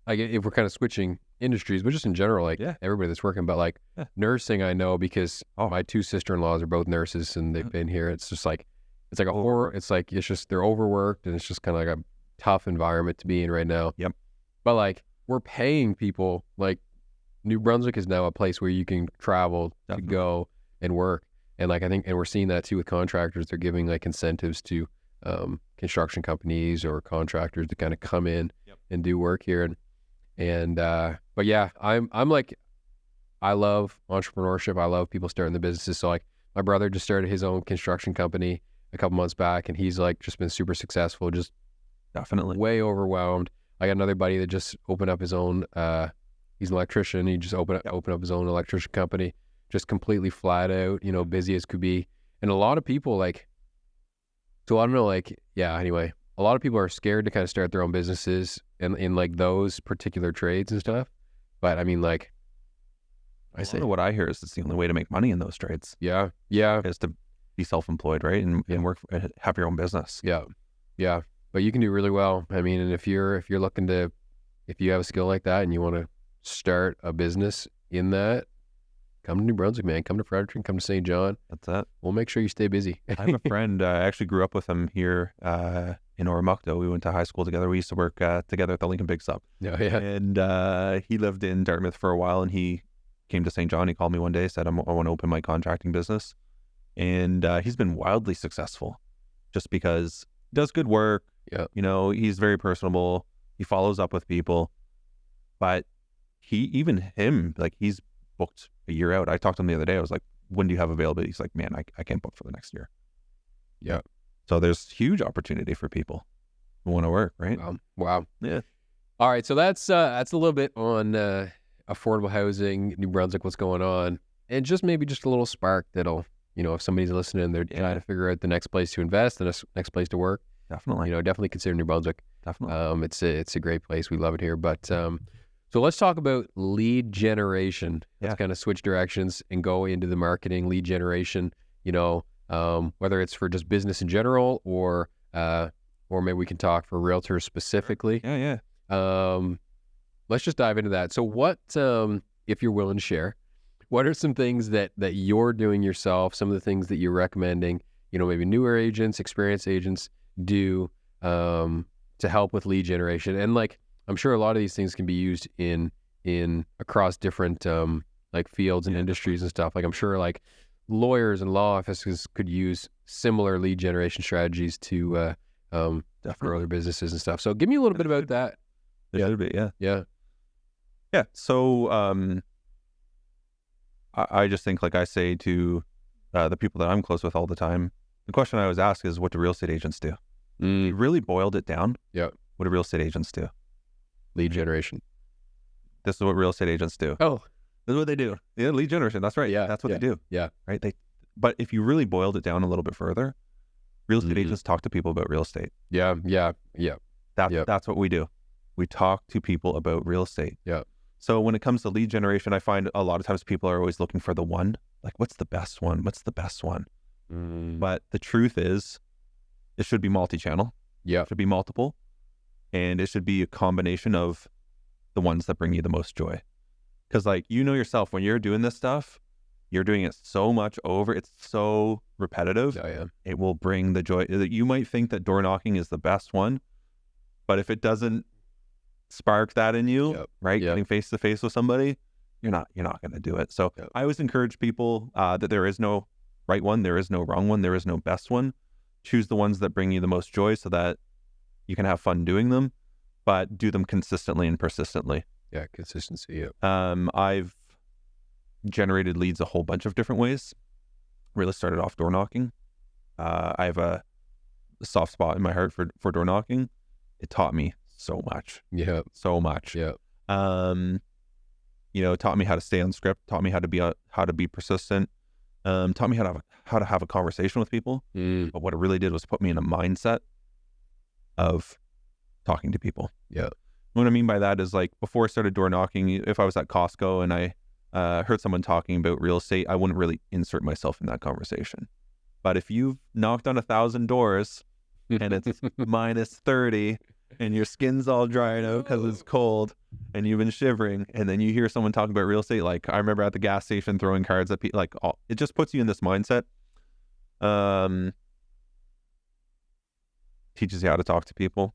S1: if we're kind of switching industries, but just in general, like everybody that's working, but like nursing, I know because my two sister-in-laws are both nurses and they've been here. It's just like, it's like a horror. It's like, it's just, they're overworked and it's just kind of like a tough environment to be in right now.
S2: Yep.
S1: But like, we're paying people, like New Brunswick is now a place where you can travel to go and work. And like, I think, and we're seeing that too with contractors. They're giving like incentives to construction companies or contractors to kind of come in and do work here. But yeah, I'm like, I love entrepreneurship. I love people starting the businesses. So like, my brother just started his own construction company a couple months back, and he's like just been super successful, just
S2: definitely
S1: way overwhelmed. I got another buddy that just opened up his own, he's an electrician. He just opened up his own electrician company, just completely flat out, you know, busy as could be. And a lot of people like, so I don't know, like, anyway, a lot of people are scared to kind of start their own businesses and in like those particular trades and stuff. But I mean, like, I say
S2: what I hear is it's the only way to make money in those trades.
S1: Yeah.
S2: Is to be self-employed, right? And work, have your own business.
S1: Yeah. But you can do really well. I mean, and if you're looking to, if you have a skill like that and you want to start a business in that, come to New Brunswick, man. Come to Fredericton, come to St. John.
S2: That's it.
S1: We'll make sure you stay busy.
S2: I have a friend, I actually grew up with him here in Oromocto. We went to high school together. We used to work together at the Lincoln Big Stop.
S1: Yeah.
S2: And he lived in Dartmouth for a while, and he came to St. John. He called me one day, said, I want to open my contracting business. And he's been wildly successful just because he does good work.
S1: Yeah.
S2: You know, he's very personable. He follows up with people. But like he's booked a year out. I talked to him the other day. I was like, when do you have availability? He's like, man, I can't book for the next year.
S1: Yeah.
S2: So there's huge opportunity for people who want to work, right?
S1: Wow.
S2: Yeah.
S1: All right. So that's a little bit on affordable housing, New Brunswick, what's going on, and just maybe just a little spark that'll, you know, if somebody's listening, they're trying to figure out the next place to invest, the next place to work.
S2: Definitely.
S1: You know, definitely consider New Brunswick.
S2: Definitely.
S1: It's a great place. We love it here. But so let's talk about lead generation. Let's kind of switch directions and go into the marketing lead generation, you know, whether it's for just business in general or maybe we can talk for realtors specifically.
S2: Yeah.
S1: Let's just dive into that. So what, if you're willing to share, what are some things that you're doing yourself, some of the things that you're recommending, you know, maybe newer agents, experienced agents do to help with lead generation? And like, I'm sure a lot of these things can be used in across different like fields and industries and stuff. Like, I'm sure like lawyers and law offices could use similar lead generation strategies to grow their businesses and stuff. So give me a little bit about that.
S2: There should be, yeah. So I just think, like I say to the people that I'm close with all the time, the question I always ask is, what do real estate agents do? You really boiled it down.
S1: Yeah.
S2: What do real estate agents do?
S1: Lead generation.
S2: This is what real estate agents do.
S1: Oh,
S2: this is what they do. Yeah, lead generation. That's right.
S1: Yeah,
S2: that's what they do.
S1: Yeah,
S2: right. But if you really boiled it down a little bit further, real estate agents talk to people about real estate.
S1: Yeah.
S2: That's what we do. We talk to people about real estate.
S1: Yeah.
S2: So when it comes to lead generation, I find a lot of times people are always looking for the one. Like, what's the best one? What's the best one? But the truth is, it should be multi-channel.
S1: Yeah.
S2: It should be multiple. And it should be a combination of the ones that bring you the most joy. Because, like, you know yourself, when you're doing this stuff, you're doing it so much over, it's so repetitive.
S1: Oh yeah.
S2: It will bring the joy. You might think that door knocking is the best one, but if it doesn't spark that in you,
S1: Yep.
S2: right?
S1: Yep.
S2: Getting face to face with somebody, you're not going to do it. So
S1: Yep.
S2: I always encourage people that there is no right one, there is no wrong one, there is no best one. Choose the ones that bring you the most joy so that you can have fun doing them, but do them consistently and persistently.
S1: Yeah, consistency. Yeah.
S2: I've generated leads a whole bunch of different ways. Really started off door knocking. I have a soft spot in my heart for door knocking. It taught me so much.
S1: Yeah.
S2: So much.
S1: Yeah.
S2: Taught me how to stay on script, taught me how to be persistent, taught me how to have a conversation with people. But what it really did was put me in a mindset of talking to people.
S1: Yeah.
S2: What I mean by that is, like, before I started door knocking, if I was at Costco and I heard someone talking about real estate, I wouldn't really insert myself in that conversation. But if you've knocked on 1,000 doors and it's minus 30 and your skin's all dried out because it's cold and you've been shivering, and then you hear someone talking about real estate, like I remember at the gas station throwing cards at people, it just puts you in this mindset. Teaches you how to talk to people.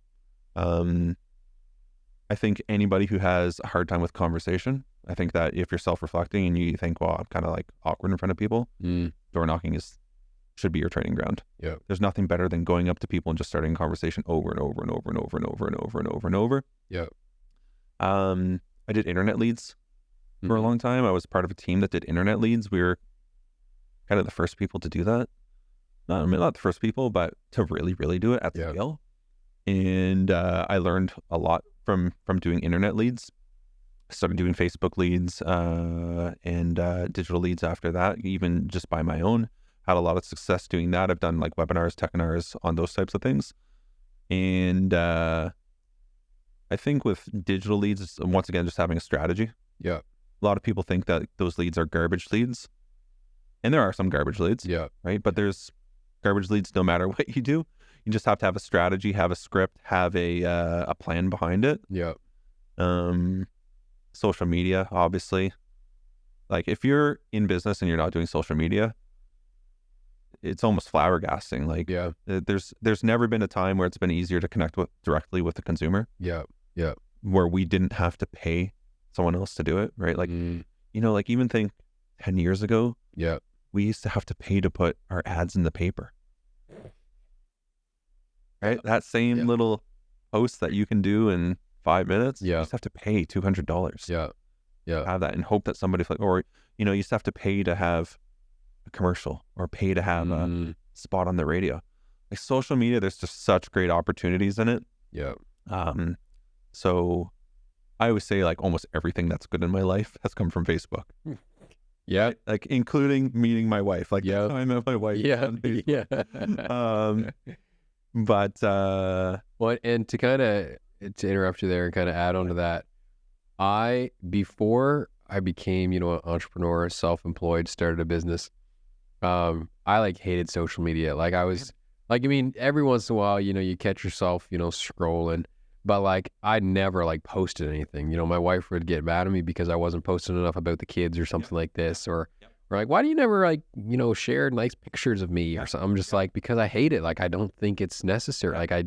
S2: I think anybody who has a hard time with conversation, I think that if you're self-reflecting and you think, well, I'm kind of like awkward in front of people, door knocking should be your training ground.
S1: Yeah.
S2: There's nothing better than going up to people and just starting a conversation over and over and over and over and over and over and over and over.
S1: Yeah.
S2: I did internet leads for a long time. I was part of a team that did internet leads. We were kind of the first people to do that. Not the first people, but to really, really do it at scale. And I learned a lot from doing internet leads. I started doing Facebook leads and digital leads after that, even just by my own. Had a lot of success doing that. I've done like webinars, techinars on those types of things. And I think with digital leads, it's, once again, just having a strategy.
S1: Yeah.
S2: A lot of people think that those leads are garbage leads. And there are some garbage leads.
S1: Yeah.
S2: Right. But there's garbage leads no matter what you do. You just have to have a strategy, have a script, have a plan behind it.
S1: Yeah.
S2: Social media, obviously. Like if you're in business and you're not doing social media, it's almost flabbergasting. Like there's never been a time where it's been easier to connect directly with the consumer.
S1: Yeah. Yeah.
S2: Where we didn't have to pay someone else to do it, right? Like, like even think 10 years ago, we used to have to pay to put our ads in the paper. Right? That same little post that you can do in 5 minutes, you just have to pay $200.
S1: Yeah. Yeah.
S2: Have that and hope that somebody, or, you used to have to pay to have a commercial or pay to have a spot on the radio. Like social media, there's just such great opportunities in it.
S1: Yeah.
S2: So I always say like almost everything that's good in my life has come from Facebook.
S1: Yeah.
S2: Like including meeting my wife. Like that's how I met my wife.
S1: Yeah. Yeah.
S2: But
S1: well, and to interrupt you there and kind of add on to that, before I became, an entrepreneur, self-employed, started a business, I like hated social media. Like I was like, every once in a while, you catch yourself, scrolling, but like I never like posted anything. My wife would get mad at me because I wasn't posting enough about the kids or something like this, or like, why do you never like, share nice pictures of me or something? I'm just like, because I hate it. Like, I don't think it's necessary. Like, I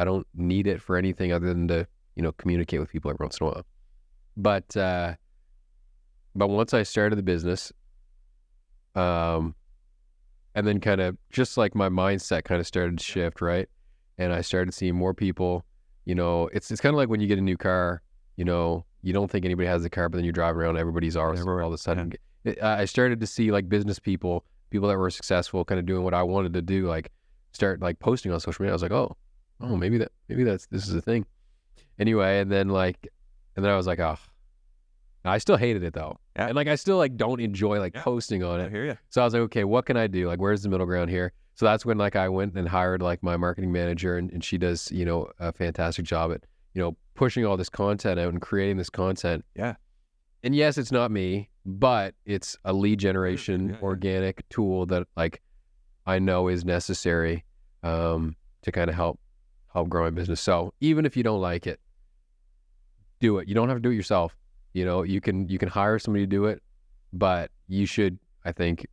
S1: don't need it for anything other than to, communicate with people every once in a while. But once I started the business, and then kind of just like my mindset kind of started to shift, right? And I started seeing more people, it's kind of like when you get a new car, you don't think anybody has the car, but then you're driving around, everybody's ours all of a sudden. I started to see like business people that were successful, kind of doing what I wanted to do, like start like posting on social media. I was like, oh, maybe this is a thing. Anyway, and then I was like, oh, I still hated it though. Yeah. And like, I still like don't enjoy like posting on it.
S2: I hear you.
S1: So I was like, okay, what can I do? Like, where's the middle ground here? So that's when like I went and hired like my marketing manager, and she does, a fantastic job at, pushing all this content out and creating this content.
S2: Yeah.
S1: And yes, it's not me, but it's a lead generation organic tool that like I know is necessary to kind of help grow my business. So even if you don't like it, do it. You don't have to do it yourself. You can hire somebody to do it. but you should, I think,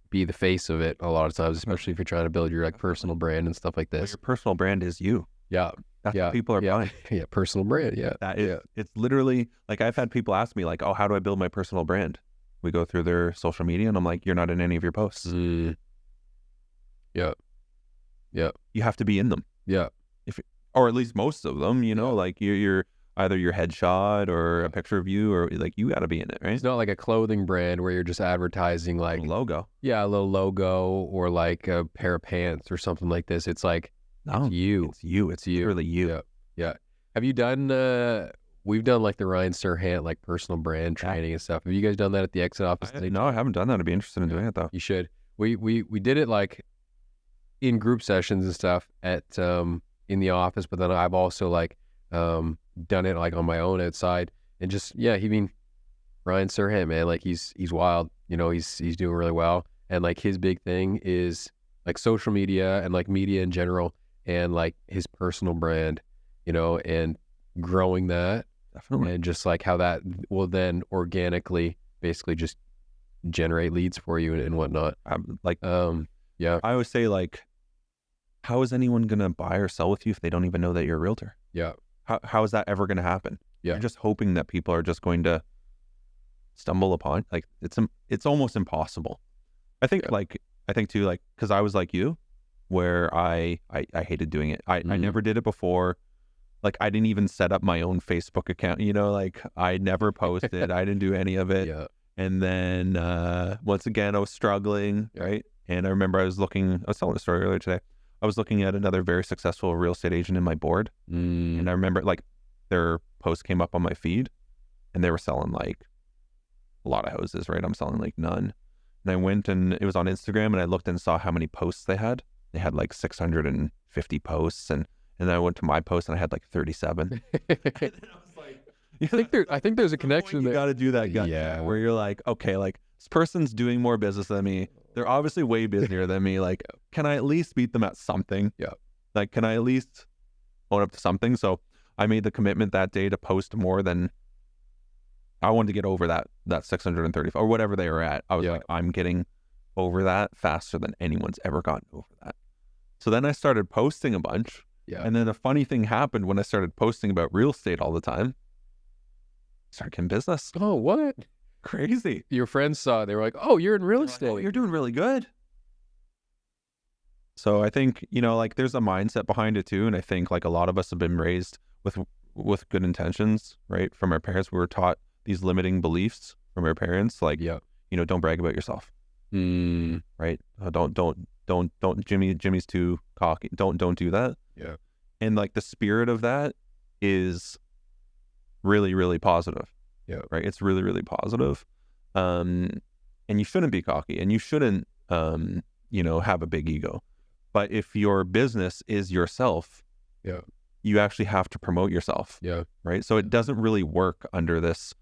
S1: be the face of it a lot of times, especially if you're trying to build your like personal brand and stuff like
S2: Well,
S1: this.
S2: your personal brand is you.
S1: Yeah.
S2: That's what people are buying.
S1: Yeah. Personal brand. Yeah.
S2: That is, it's literally like I've had people ask me like, oh, how do I build my personal brand? We go through their social media and I'm like, you're not in any of your posts.
S1: Yeah. Yeah.
S2: You have to be in them.
S1: Yeah.
S2: Or at least most of them, you know, like you're either your headshot or a picture of you, or like you got to be in it, right?
S1: It's not like a clothing brand where you're just advertising like
S2: Logo.
S1: Yeah, a little logo or like a pair of pants or something like this. It's like it's you.
S2: It's you. It's literally you.
S1: Yeah. Yeah. Have you done we've done like the Ryan Serhant like personal brand training and stuff. Have you guys done that at the Exit office?
S2: No, I haven't done that. I'd be interested in doing it though.
S1: You should. We did it like in group sessions and stuff at in the office, but then I've also like done it like on my own outside and just Ryan Serhant, man, like he's wild, you know, he's doing really well, and like his big thing is like social media and like media in general and like his personal brand, you know, and growing that.
S2: Definitely.
S1: And just like how that will then organically basically just generate leads for you and whatnot.
S2: Yeah. I always say like, how is anyone going to buy or sell with you if they don't even know that you're a realtor?
S1: Yeah.
S2: How is that ever going to happen?
S1: Yeah.
S2: You're just hoping that people are just going to stumble upon, like it's almost impossible. I think too, like, cause I was like you, where I hated doing it. I never did it before. Like I didn't even set up my own Facebook account, you know, like I never posted, I didn't do any of it.
S1: Yeah.
S2: And then, once again, I was struggling. Right. And I remember I was telling a story earlier today. I was looking at another very successful real estate agent in my board. And I remember like their post came up on my feed and they were selling like a lot of houses, right? I'm selling like none. And I went and it was on Instagram and I looked and saw how many posts they had. They had like 650 posts and then I went to my post and I had like 37. And then I was like,
S1: I think there's a connection there.
S2: You got to do that gut check where you're like, okay, like this person's doing more business than me. They're obviously way busier than me. Like, can I at least beat them at something?
S1: Yeah.
S2: Like, can I at least own up to something? So I made the commitment that day to post more than I wanted to get over that 635 or whatever they were at. I was like, I'm getting over that faster than anyone's ever gotten over that. So then I started posting a bunch.
S1: Yeah.
S2: And then a funny thing happened when I started posting about real estate all the time. Started getting business.
S1: Oh, what?
S2: Crazy.
S1: Your friends saw it. They were like, oh, you're in real estate.
S2: Like, oh, you're doing really good. So I think, you know, like there's a mindset behind it too. And I think like a lot of us have been raised with good intentions, right? From our parents, we were taught these limiting beliefs from our parents. Like, you know, don't brag about yourself. Right. Don't Jimmy's too cocky. Don't do that.
S1: Yeah.
S2: And like the spirit of that is really, really positive.
S1: Yeah.
S2: Right. It's really, really positive. And you shouldn't be cocky and you shouldn't, you know, have a big ego. But if your business is yourself, you actually have to promote yourself.
S1: Yeah.
S2: Right. So it doesn't really work under this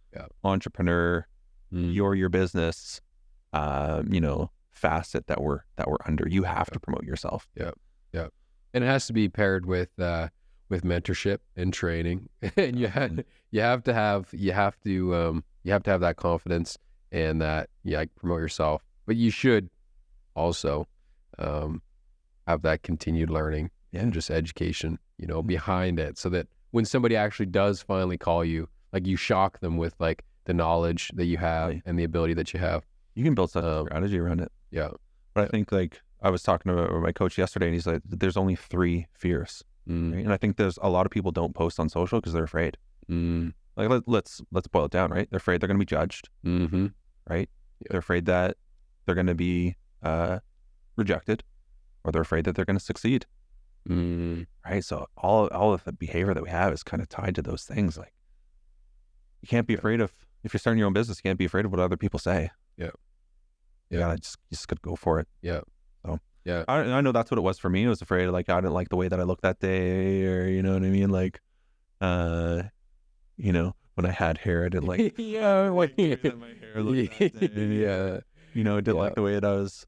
S2: entrepreneur, you're your business, you know, facet that we're under. You have to promote yourself.
S1: Yeah. Yeah. And it has to be paired with mentorship and training. And you have to have that confidence and that promote yourself. But you should also have that continued learning and just education, you know, behind it, so that when somebody actually does finally call you, like you shock them with like the knowledge that you have and the ability that you have.
S2: You can build such a strategy around it. Yeah. But I think like I was talking to my coach yesterday and he's like, there's only 3 fears. Right? And I think there's a lot of people don't post on social because they're afraid. Like let's boil it down, right? They're afraid they're going to be judged. Right? They're afraid that they're going to be rejected, or they're afraid that they're going to succeed. Right? So all of the behavior that we have is kind of tied to those things. Like you can't be afraid of, if you're starting your own business, you can't be afraid of what other people say. You gotta just gotta go for it. So I know that's what it was for me. I was afraid, like, I didn't like the way that I looked that day, or you know what I mean, like you know, when I had hair, I didn't like my hair looked that day. You know, didn't like the way that I was,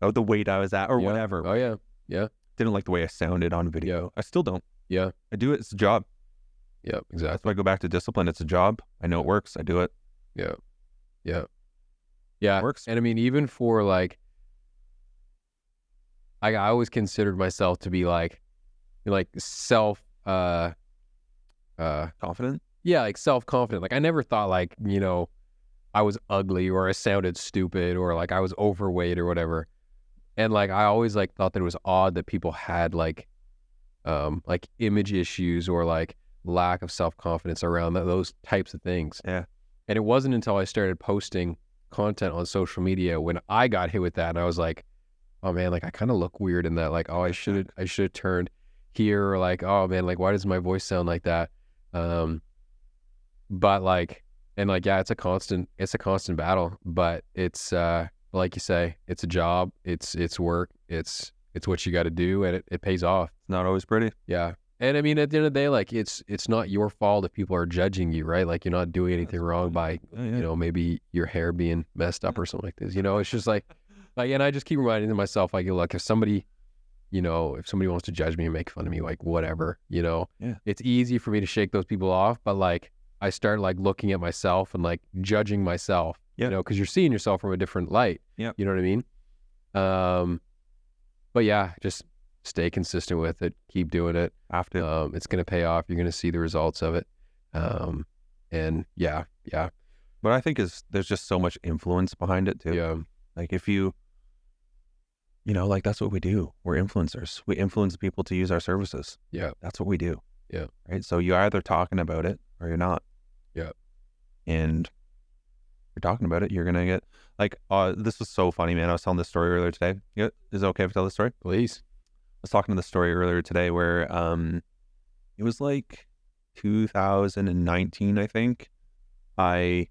S2: the weight I was at, or whatever. Didn't like the way I sounded on video. I still don't. I do it. It's a job.
S1: Exactly.
S2: That's why I go back to discipline. It's a job. I know it works. I do it.
S1: Yeah.
S2: Works.
S1: And I mean, even for like, I always considered myself to be like self,
S2: Confident.
S1: yeah, like self-confident. Like I never thought like, I was ugly or I sounded stupid or like I was overweight or whatever. And like, I always like thought that it was odd that people had like image issues or like lack of self-confidence around those types of things.
S2: Yeah.
S1: And it wasn't until I started posting content on social media when I got hit with that. And I was like, oh man, like I kind of look weird in that. Like, oh, I should have turned here, or like, oh man, like why does my voice sound like that? But like, and like, yeah, it's a constant battle, but it's, like you say, it's a job, it's work, it's what you got to do, and it pays off.
S2: It's not always pretty.
S1: Yeah. And I mean, at the end of the day, like it's not your fault if people are judging you, right? Like you're not doing anything wrong by, maybe your hair being messed up or something like this. It's just like, and I just keep reminding myself, like, look, if somebody wants to judge me and make fun of me, like whatever, it's easy for me to shake those people off. But like, I start like looking at myself and like judging myself, because you're seeing yourself from a different light.
S2: Yeah.
S1: You know what I mean? But yeah, just stay consistent with it. Keep doing it.
S2: Have to.
S1: It's going to pay off. You're going to see the results of it. And yeah.
S2: But I think there's just so much influence behind it too.
S1: Yeah.
S2: Like if you like that's what we do. We're influencers. We influence people to use our services.
S1: Yeah.
S2: That's what we do.
S1: Yeah.
S2: Right. So you're either talking about it or you're not.
S1: Yeah.
S2: And you're talking about it, you're going to get like, this was so funny, man. I was telling this story earlier today. Yeah. Is it okay if I tell this story?
S1: Please.
S2: I was talking to the story earlier today where it was like 2019, I think. It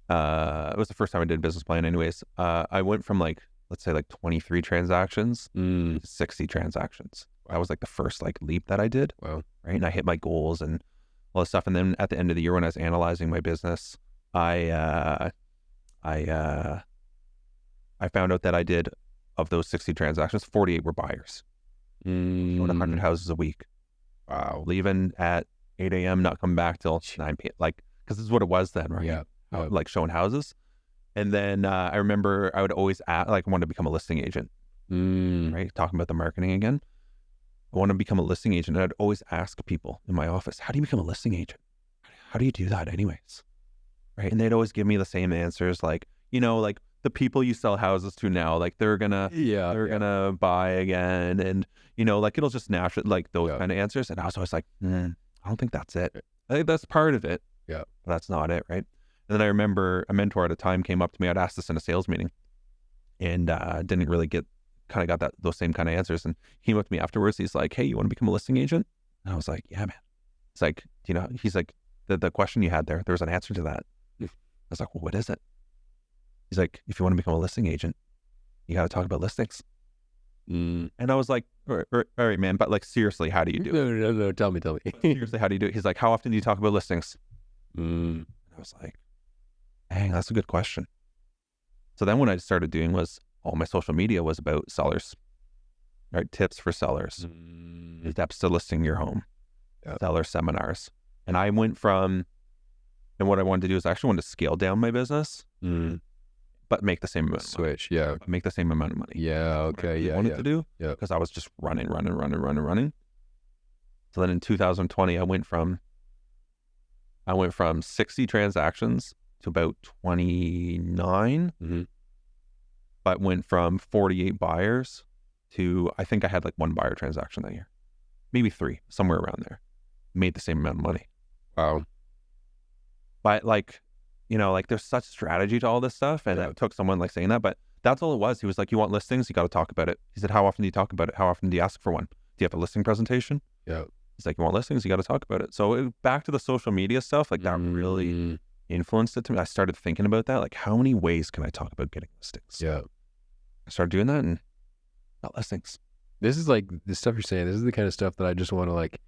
S2: was the first time I did a business plan anyways. I went from like, let's say like 23 transactions to 60 transactions. That was like the first like leap that I did.
S1: Wow.
S2: Right. And I hit my goals and all this stuff. And then at the end of the year, when I was analyzing my business, I found out that I did, of those 60 transactions, 48 were buyers. Doing 100 houses a week.
S1: Wow.
S2: Leaving at 8 a.m., not coming back till 9 p.m. Like, because this is what it was then, right?
S1: Yeah.
S2: Like showing houses. And then I remember I would always I wanted to become a listing agent. Right? Talking about the marketing again. I want to become a listing agent. And I'd always ask people in my office, how do you become a listing agent? How do you do that anyways? Right? And they'd always give me the same answers, like, like the people you sell houses to now, like they're gonna buy again, and like it'll just naturally, like those kind of answers. And I was always like, I don't think that's it. I think that's part of it.
S1: Yeah,
S2: but that's not it, right? And then I remember a mentor at a time came up to me. I'd asked this in a sales meeting, and didn't really got those same kind of answers. And he came up to me afterwards. He's like, "Hey, you want to become a listing agent?" And I was like, "Yeah, man." It's like, he's like, the question you had there was an answer to that. I was like, well, what is it? He's like, if you want to become a listing agent, you got to talk about listings. And I was like, all right, man, but like, seriously, how do you do it?
S1: No, tell me.
S2: Seriously, how do you do it? He's like, how often do you talk about listings? I was like, dang, that's a good question. So then what I started doing was all my social media was about sellers, right? Tips for sellers, steps to listing your home, seller seminars. And I went from, and what I wanted to do is I actually wanted to scale down my business, but make the same amount of money.
S1: Switch, yeah.
S2: Make the same amount of money.
S1: Yeah, okay,
S2: I wanted to do, because I was just running. So then in 2020, I went from 60 transactions to about 29, but went from 48 buyers to, I think I had like one buyer transaction that year, maybe 3, somewhere around there. Made the same amount of money.
S1: Wow.
S2: But like, like there's such strategy to all this stuff. And it took someone like saying that, but that's all it was. He was like, you want listings? You got to talk about it. He said, how often do you talk about it? How often do you ask for one? Do you have a listing presentation?
S1: Yeah.
S2: He's like, you want listings? You got to talk about it. So back to the social media stuff, like that really influenced it to me. I started thinking about that. Like, how many ways can I talk about getting listings?
S1: Yeah.
S2: I started doing that and not listings.
S1: This is like the stuff you're saying. This is the kind of stuff that I just want to like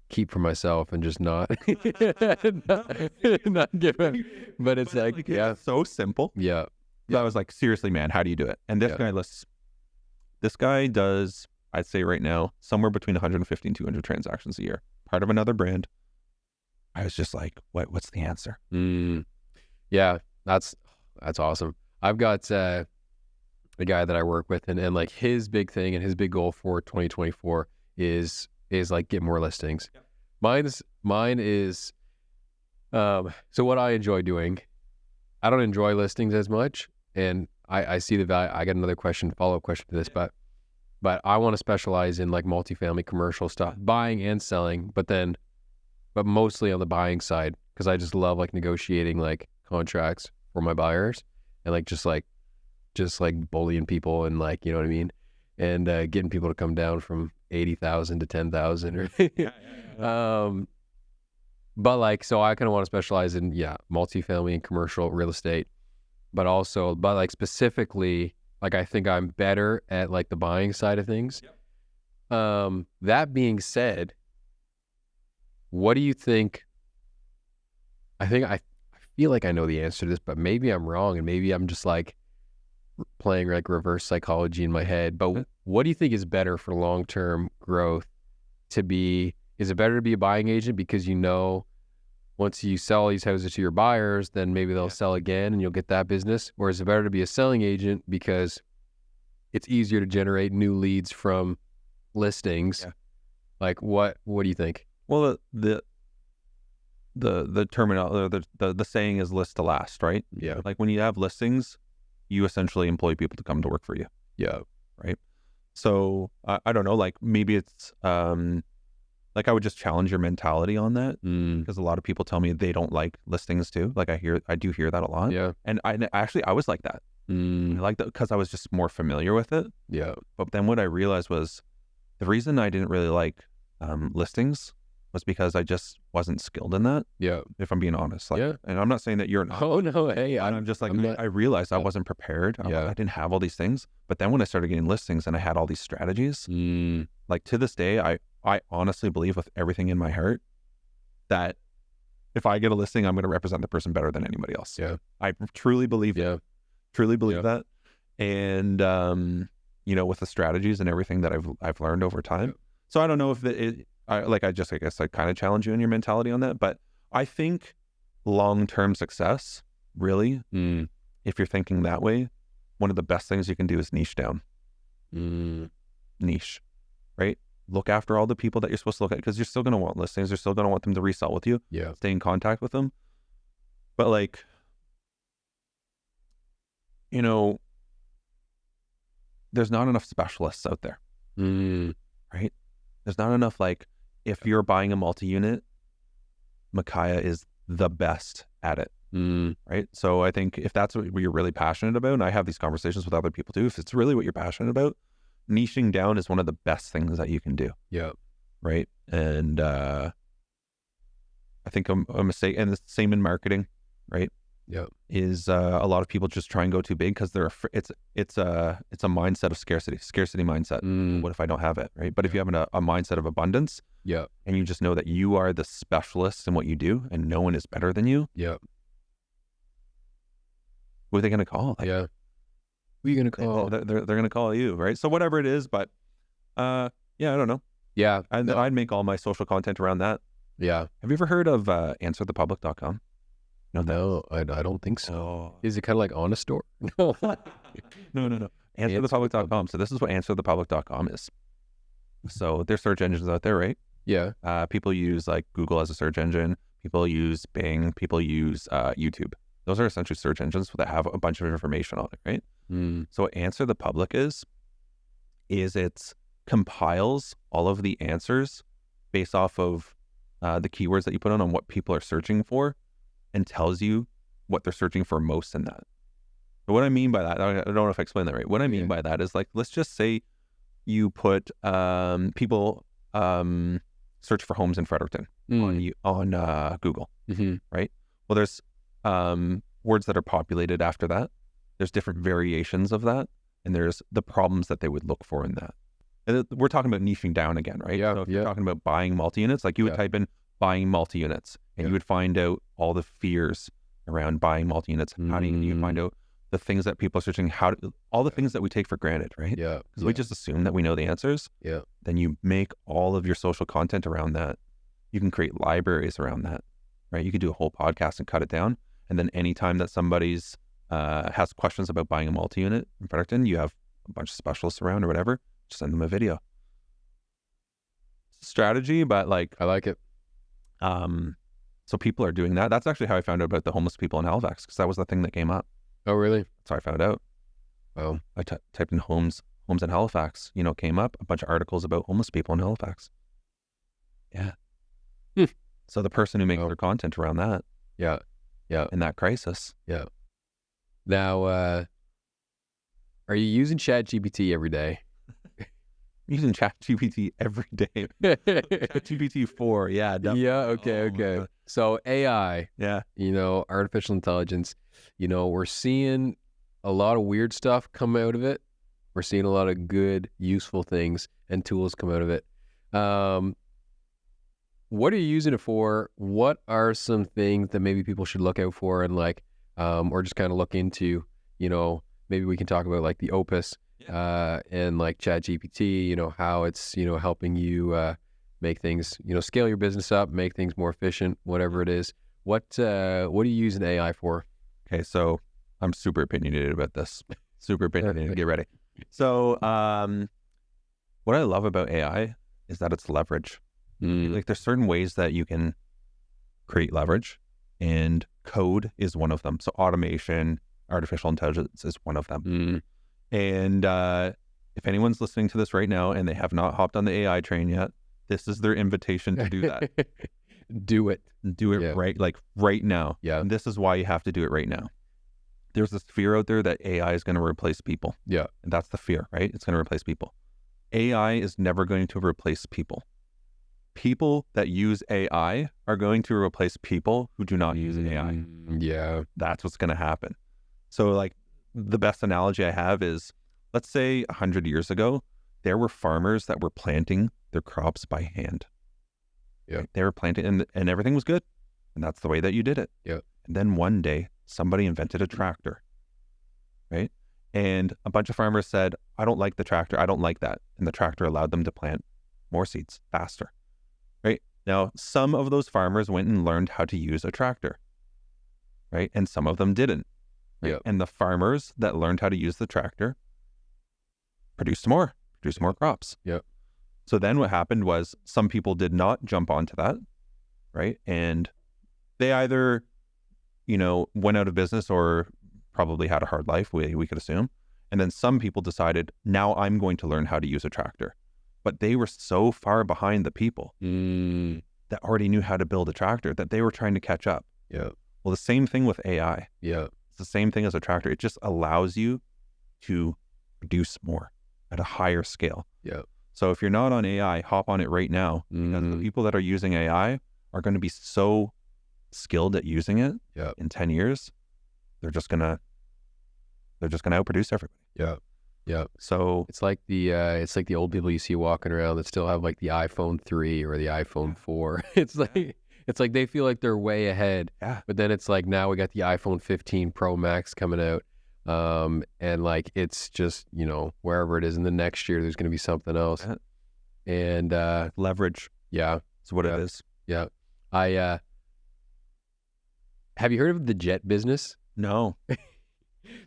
S1: keep for myself and just not not give it. But it's like
S2: it's so simple.
S1: Yeah.
S2: So I was like, seriously, man, how do you do it? And this guy does, I'd say right now, somewhere between 150 and 200 transactions a year. Part of another brand. I was just like, what's the answer?
S1: Yeah, that's awesome. I've got a guy that I work with, and like his big thing and his big goal for 2024 is like get more listings. Yep. Mine is so what I enjoy doing. I don't enjoy listings as much, and I see the value. I got another follow-up question to this, but I want to specialize in like multifamily commercial stuff, buying and selling, but mostly on the buying side, because I just love like negotiating like contracts for my buyers and like just like bullying people and like, you know what I mean? And getting people to come down from 80,000 to 10,000 or but like, so I kind of want to specialize in multifamily and commercial real estate, but like specifically, like I think I'm better at like the buying side of things. Yep. That being said, what do you think? I feel like I know the answer to this, but maybe I'm wrong, and maybe I'm just like playing like reverse psychology in my head. But what do you think is better for long-term growth? Is it better to be a buying agent because once you sell these houses to your buyers, then maybe they'll sell again and you'll get that business? Or is it better to be a selling agent because it's easier to generate new leads from listings? Yeah. Like what do you think?
S2: Well, the terminology, the saying is list to last, right?
S1: Yeah.
S2: Like when you have listings, you essentially employ people to come to work for you.
S1: Yeah.
S2: Right. So I don't know, like maybe it's like I would just challenge your mentality on that, because a lot of people tell me they don't like listings too. Like I do hear that a lot.
S1: Yeah.
S2: And I was like that. I like that because I was just more familiar with it.
S1: Yeah.
S2: But then what I realized was the reason I didn't really like listings was because I just wasn't skilled in that.
S1: Yeah.
S2: If I'm being honest. Like, and I'm not saying that you're not.
S1: Oh no. Hey,
S2: I'm just like, I realized I wasn't prepared. I didn't have all these things. But then when I started getting listings and I had all these strategies, like to this day, I honestly believe with everything in my heart that if I get a listing, I'm going to represent the person better than anybody else.
S1: Yeah.
S2: I truly believe that. And, with the strategies and everything that I've learned over time. Yeah. So I don't know if I guess I kind of challenge you in your mentality on that, but I think long-term success, really, if you're thinking that way, one of the best things you can do is niche down. Niche, right? Look after all the people that you're supposed to look at, because you're still going to want listings. You're still going to want them to resell with you.
S1: Yeah.
S2: Stay in contact with them. But like, there's not enough specialists out there. Right? There's not enough, like, if you're buying a multi-unit, Micaiah is the best at it. Right? So I think if that's what you're really passionate about, and I have these conversations with other people too, if it's really what you're passionate about, niching down is one of the best things that you can do.
S1: Yeah. Right.
S2: And I think a mistake, and the same in marketing, right?
S1: Yeah.
S2: Is a lot of people just try and go too big because it's a mindset of scarcity mindset. What if I don't have it, right? But if you have a mindset of abundance, and you just know that you are the specialist in what you do and no one is better than you, what are they going to call? Like,
S1: who are you going to call?
S2: They're going to call you, right? So whatever it is, but I don't know.
S1: Yeah.
S2: I'd make all my social content around that.
S1: Yeah.
S2: Have you ever heard of answerthepublic.com?
S1: No, I don't think so. Oh. Is it kind of like on a store?
S2: No. No. Answerthepublic.com. So this is what answerthepublic.com is. So there's search engines out there, right?
S1: Yeah.
S2: People use like Google as a search engine. People use Bing. People use YouTube. Those are essentially search engines that have a bunch of information on it, right? So what Answer the Public is it compiles all of the answers based off of the keywords that you put on what people are searching for, and tells you what they're searching for most in that. But what I mean by that, I don't know if I explained that right. What I mean by that is, like, let's just say you put people search for homes in Fredericton on Google, right? Well, there's words that are populated after that. There's different variations of that, and there's the problems that they would look for in that. And we're talking about niching down again, right?
S1: Yeah.
S2: So if you're talking about buying multi-units, like you would type in buying multi-units, and you would find out all the fears around buying multi-units. How do you find out the things that people are searching, all the things that we take for granted, right?
S1: Yeah.
S2: Because we just assume that we know the answers.
S1: Yeah.
S2: Then you make all of your social content around that. You can create libraries around that, right? You could do a whole podcast and cut it down. And then anytime that somebody's has questions about buying a multi-unit in Fredericton, you have a bunch of specialists around or whatever, just send them a video. Strategy, but like,
S1: I like it.
S2: so people are doing that. That's actually how I found out about the homeless people in Halifax, because that was the thing that came up.
S1: Oh, really?
S2: That's how I found out.
S1: Oh,
S2: I typed in homes in Halifax, came up a bunch of articles about homeless people in Halifax. Yeah. So the person who makes their content around that.
S1: Yeah. Yeah.
S2: In that crisis.
S1: Yeah. Now, are you using ChatGPT every day?
S2: I'm using ChatGPT every day. ChatGPT 4, yeah. Definitely.
S1: Yeah, okay. So AI,
S2: yeah,
S1: artificial intelligence, we're seeing a lot of weird stuff come out of it. We're seeing a lot of good, useful things and tools come out of it. What are you using it for? What are some things that maybe people should look out for and or just kind of look into, maybe we can talk about like the Opus and like ChatGPT, how it's, helping you make things, scale your business up, make things more efficient, whatever it is. What are you using AI for?
S2: Okay, so I'm super opinionated about this. Super opinionated. Get ready. So what I love about AI is that it's leverage. Like there's certain ways that you can create leverage, and code is one of them. So automation, artificial intelligence is one of them. And if anyone's listening to this right now and they have not hopped on the AI train yet, this is their invitation to do that.
S1: Do it
S2: right, like right now.
S1: Yeah.
S2: And this is why you have to do it right now. There's this fear out there that AI is going to replace people.
S1: Yeah.
S2: And that's the fear, right? It's going to replace people. AI is never going to replace people. People that use AI are going to replace people who do not use AI.
S1: Yeah.
S2: That's what's going to happen. So like the best analogy I have is, let's say 100 years ago, there were farmers that were planting their crops by hand.
S1: Yeah.
S2: Right? They were planting and everything was good. And that's the way that you did it.
S1: Yeah.
S2: And then one day somebody invented a tractor, right? And a bunch of farmers said, I don't like the tractor. I don't like that. And the tractor allowed them to plant more seeds faster. Right? Now, some of those farmers went and learned how to use a tractor, right? And some of them didn't. Right?
S1: Yeah.
S2: And the farmers that learned how to use the tractor produced more crops.
S1: Yeah.
S2: So then what happened was some people did not jump onto that, right? And they either, went out of business or probably had a hard life, we could assume. And then some people decided, now I'm going to learn how to use a tractor. But they were so far behind the people that already knew how to build a tractor that they were trying to catch up.
S1: Yeah.
S2: Well, the same thing with AI.
S1: Yeah.
S2: It's the same thing as a tractor. It just allows you to produce more at a higher scale.
S1: Yeah.
S2: So if you're not on AI, hop on it right now. Because the people that are using AI are going to be so skilled at using it in 10 years. They're just gonna outproduce everybody.
S1: Yeah. Yeah.
S2: So
S1: it's like the old people you see walking around that still have like the iPhone 3 or the iPhone 4. It's like they feel like they're way ahead.
S2: Yeah.
S1: But then it's like now we got the iPhone 15 Pro Max coming out. And like it's just, wherever it is in the next year there's gonna be something else.
S2: Yeah.
S1: And
S2: leverage.
S1: Yeah.
S2: That's what it is.
S1: Yeah. Have you heard of the jet business?
S2: No.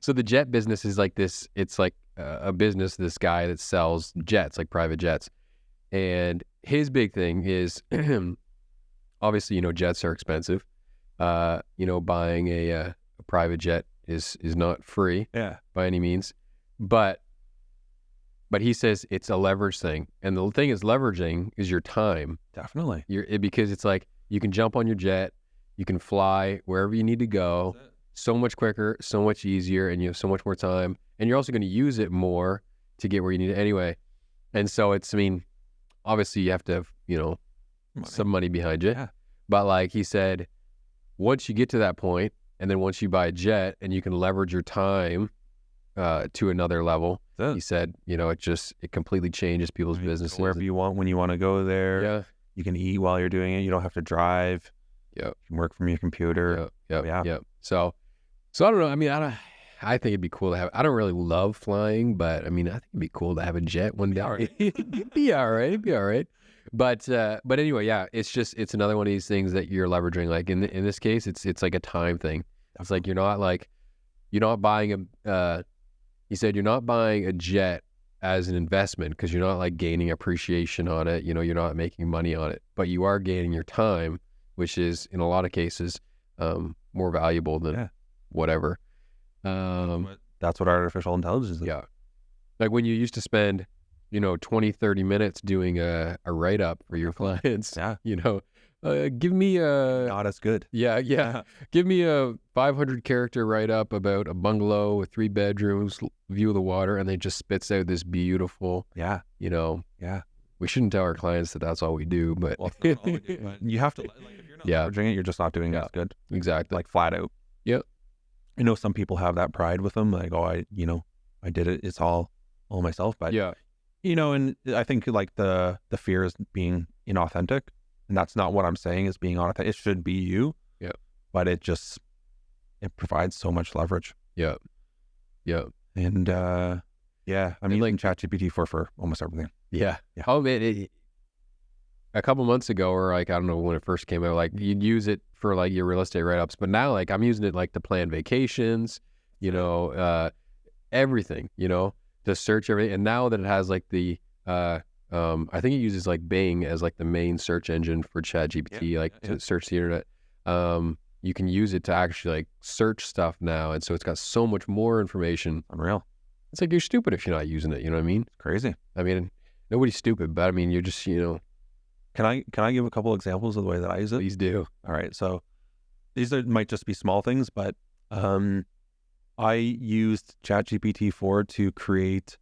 S1: So the jet business is like this, it's like a business, this guy that sells jets, like private jets. And his big thing is, obviously, jets are expensive. Buying a private jet is not free by any means. But he says it's a leverage thing. And the thing is leveraging is your time.
S2: Definitely.
S1: Because it's like you can jump on your jet, you can fly wherever you need to go. So much quicker, so much easier, and you have so much more time. And you're also going to use it more to get where you need it anyway. And so obviously you have to have, some money behind you.
S2: Yeah.
S1: But like he said, once you get to that point, and then once you buy a jet and you can leverage your time to another level, he said, it completely changes people's businesses.
S2: Wherever you want, when you want to go there.
S1: Yeah.
S2: You can eat while you're doing it. You don't have to drive.
S1: Yeah.
S2: You can work from your computer.
S1: Yeah. So I don't know. I think it'd be cool to have. I don't really love flying, but I think it'd be cool to have a jet one day. It'd be all right. But anyway, yeah. It's another one of these things that you're leveraging. Like in this case, it's like a time thing. It's like you're not like, you're not buying he said, you're not buying a jet as an investment because you're not like gaining appreciation on it. You know, you're not making money on it, but you are gaining your time, which is in a lot of cases more valuable than whatever.
S2: That's what artificial intelligence is.
S1: Yeah. Like when you used to spend, 20, 30 minutes doing a write-up for your clients, give me
S2: not as good.
S1: Yeah. Give me a 500 character write-up about a bungalow with 3 bedrooms, view of the water, and they just spits out this beautiful, we shouldn't tell our clients that that's all we do, but,
S2: it's not all we do, but you have to, like, if you're not leveraging it, you're just not doing it as good.
S1: Exactly.
S2: Like flat out.
S1: Yep.
S2: I know some people have that pride with them, like, oh, I did it. It's all myself. But and I think like the fear is being inauthentic, and that's not what I'm saying is being authentic. It should be you.
S1: Yeah.
S2: But it provides so much leverage.
S1: Yeah. Yeah.
S2: And I'm using ChatGPT for almost everything.
S1: Yeah. Oh man, a couple months ago, or like, I don't know when it first came out, like you'd use it for like your real estate write-ups, but now like I'm using it like to plan vacations, everything, to search everything. And now that it has like the, I think it uses like Bing as like the main search engine for ChatGPT, to search the internet. You can use it to actually like search stuff now. And so it's got so much more information.
S2: Unreal.
S1: It's like, you're stupid if you're not using it. You know what I mean?
S2: It's crazy.
S1: I mean, nobody's stupid, but I mean, you're just,
S2: Can I give a couple examples of the way that I use it?
S1: Please do.
S2: All right. So these might just be small things, but I used ChatGPT 4 to create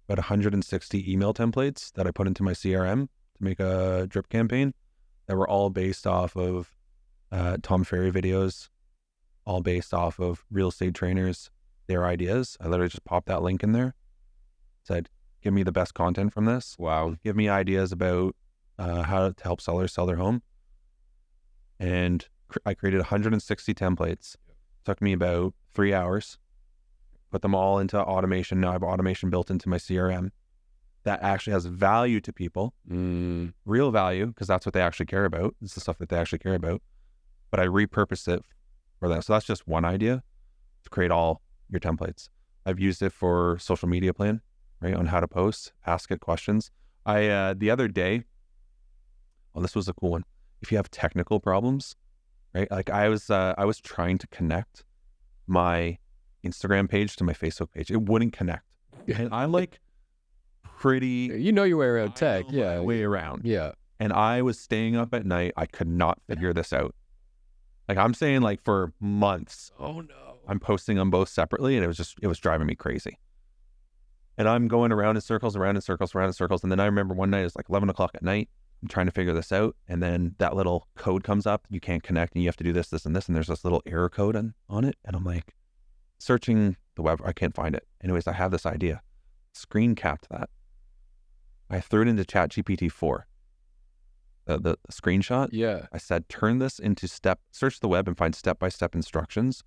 S2: about 160 email templates that I put into my CRM to make a drip campaign that were all based off of Tom Ferry videos, all based off of real estate trainers, their ideas. I literally just popped that link in there, said, give me the best content from this.
S1: Wow.
S2: Give me ideas about how to help sellers sell their home. And I created 160 templates. Took me about 3 hours. Put them all into automation. Now I have automation built into my CRM that actually has value to people, real value, because that's what they actually care about. It's the stuff that they actually care about. But I repurposed it for them. So that's just one idea to create all your templates. I've used it for social media plan, right, on how to post, ask it questions. I the other day, this was a cool one. If you have technical problems, right? Like I was trying to connect my Instagram page to my Facebook page. It wouldn't connect. And I'm like pretty...
S1: your way around tech. Yeah.
S2: Way around.
S1: Yeah.
S2: And I was staying up at night. I could not figure this out. Like I'm saying, like for months.
S1: Oh no.
S2: I'm posting them both separately, and it was driving me crazy. And I'm going around in circles. And then I remember one night, it's like 11 o'clock at night. I'm trying to figure this out. And then that little code comes up. You can't connect and you have to do this, this, and this. And there's this little error code on it. And I'm like searching the web. I can't find it. Anyways, I have this idea. Screen capped that. I threw it into ChatGPT 4. The screenshot.
S1: Yeah.
S2: I said, turn this into search the web and find step-by-step instructions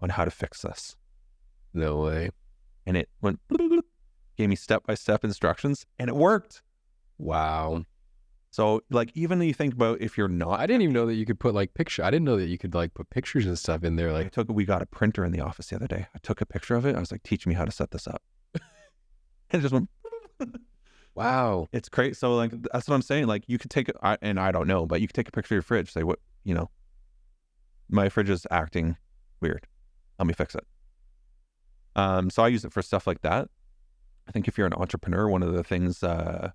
S2: on how to fix this.
S1: No way.
S2: And it went, gave me step-by-step instructions, and it worked.
S1: Wow.
S2: So like, even you think about if you're not...
S1: I didn't even know that you could put like I didn't know that you could like put pictures and stuff in there. Like
S2: we got a printer in the office the other day. I took a picture of it. I was like, teach me how to set this up. And it just went...
S1: Wow.
S2: It's crazy. So like, that's what I'm saying. Like you could take, and I don't know, but you could take a picture of your fridge, say what, my fridge is acting weird. Let me fix it. So I use it for stuff like that. I think if you're an entrepreneur, one of the things that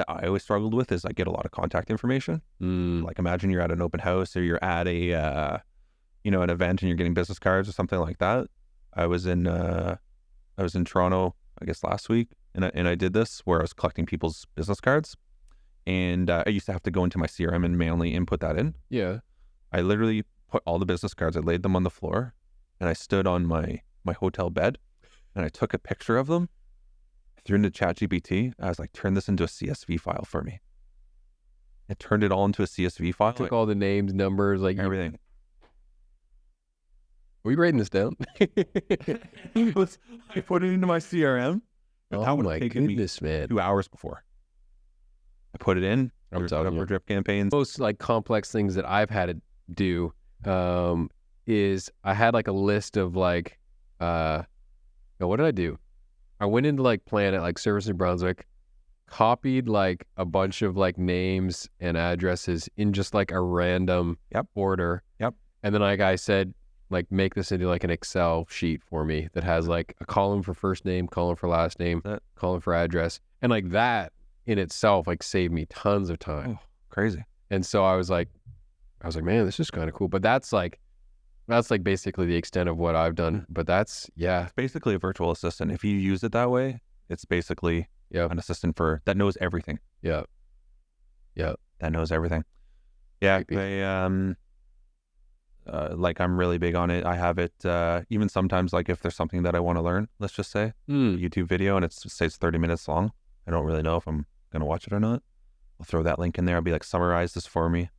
S2: I always struggled with is I get a lot of contact information. Like imagine you're at an open house or you're at a, an event and you're getting business cards or something like that. I was in Toronto, I guess last week. And I did this where I was collecting people's business cards, and I used to have to go into my CRM and manually input that in.
S1: Yeah. I
S2: literally put all the business cards, I laid them on the floor, and I stood on my hotel bed, and I took a picture of them, threw it into ChatGPT. I was like, turn this into a CSV file for me. It turned it all into a CSV file.
S1: Took all the names, numbers, like
S2: everything.
S1: Are we writing this down?
S2: I put it into my CRM.
S1: Oh my goodness, man.
S2: 2 hours before. I put it in.
S1: I'm talking
S2: for drip campaigns.
S1: Most like complex things that I've had to do is I had like a list of like no, what did I do? I went into like Planet, like Service New Brunswick, copied like a bunch of like names and addresses in just like a random order.
S2: Yep.
S1: And then like I said, like make this into like an Excel sheet for me that has like a column for first name, column for last name, column for address. And like that in itself like saved me tons of time.
S2: Oh, crazy.
S1: And so I was like, man, this is kind of cool. But that's like basically the extent of what I've done. But that's,
S2: It's basically a virtual assistant. If you use it that way, it's basically an assistant that knows everything.
S1: Yeah.
S2: That knows everything. Yeah. Like I'm really big on it. I have it, even sometimes like if there's something that I want to learn, let's just say a YouTube video and it's 30 minutes long. I don't really know if I'm going to watch it or not. I'll throw that link in there. I'll be like, summarize this for me.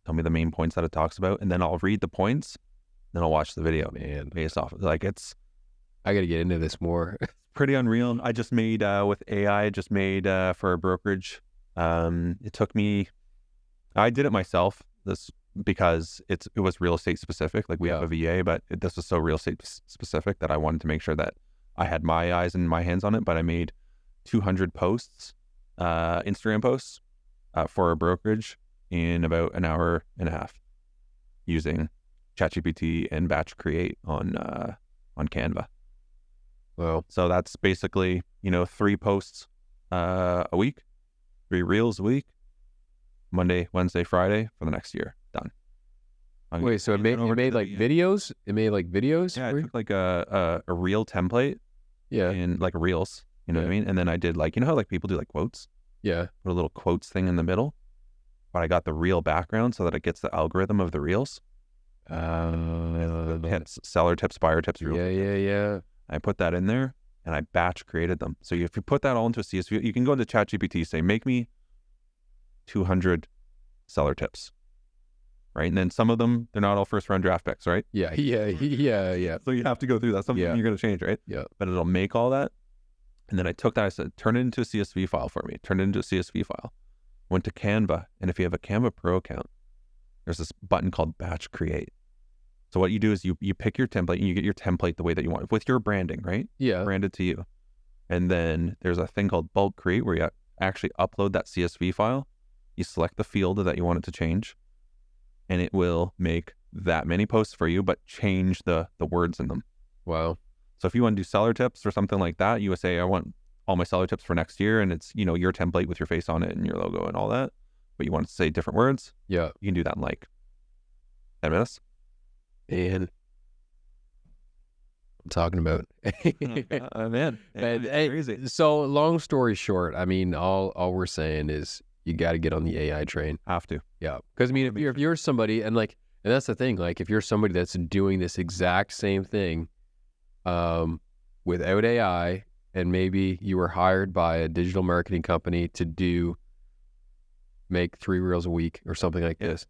S2: Tell me the main points that it talks about. And then I'll read the points. Then I'll watch the video, man, based off of like
S1: I got to get into this more.
S2: Pretty unreal. I just made with AI, for a brokerage. It took me, I did it myself because it was real estate specific. Like we have a VA, but this was so real estate specific that I wanted to make sure that I had my eyes and my hands on it. But I made 200 posts, Instagram posts for a brokerage in about an hour and a half using ChatGPT and batch create on Canva.
S1: Wow.
S2: So that's basically, 3 posts a week, 3 reels a week, Monday, Wednesday, Friday for the next year. Done.
S1: Wait, so it made like videos? It made like videos?
S2: Yeah, I took like a reel template.
S1: Yeah.
S2: In like reels, you know what I mean? And then I did like, how like people do like quotes?
S1: Yeah.
S2: Put a little quotes thing in the middle. But I got the reel background so that it gets the algorithm of the reels. Hence seller tips, buyer tips.
S1: Yeah.
S2: I put that in there and I batch created them. So if you put that all into a CSV, you can go into ChatGPT, say, make me 200 seller tips, right? And then some of them, they're not all first round draft picks, right?
S1: Yeah.
S2: So you have to go through that. Something you're going to change, right?
S1: Yeah.
S2: But it'll make all that. And then I took that, I said, turn it into a CSV file for me. Turn it into a CSV file. Went to Canva. And if you have a Canva Pro account, there's this button called batch create. So what you do is you pick your template and you get your template the way that you want with your branding, right?
S1: Yeah.
S2: Branded to you. And then there's a thing called bulk create where you actually upload that CSV file. You select the field that you want it to change and it will make that many posts for you, but change the words in them.
S1: Wow.
S2: So if you want to do seller tips or something like that, you would say, I want all my seller tips for next year. And it's, your template with your face on it and your logo and all that. But you want to say different words.
S1: Yeah.
S2: You can do that in like 10 minutes.
S1: And I'm talking about.
S2: Man.
S1: Crazy. So long story short, I mean, all we're saying is you got to get on the AI train.
S2: Have to.
S1: Yeah. Because I mean, if you're somebody and that's the thing, like if you're somebody that's doing this exact same thing without AI and maybe you were hired by a digital marketing company to make 3 reels a week or something like this.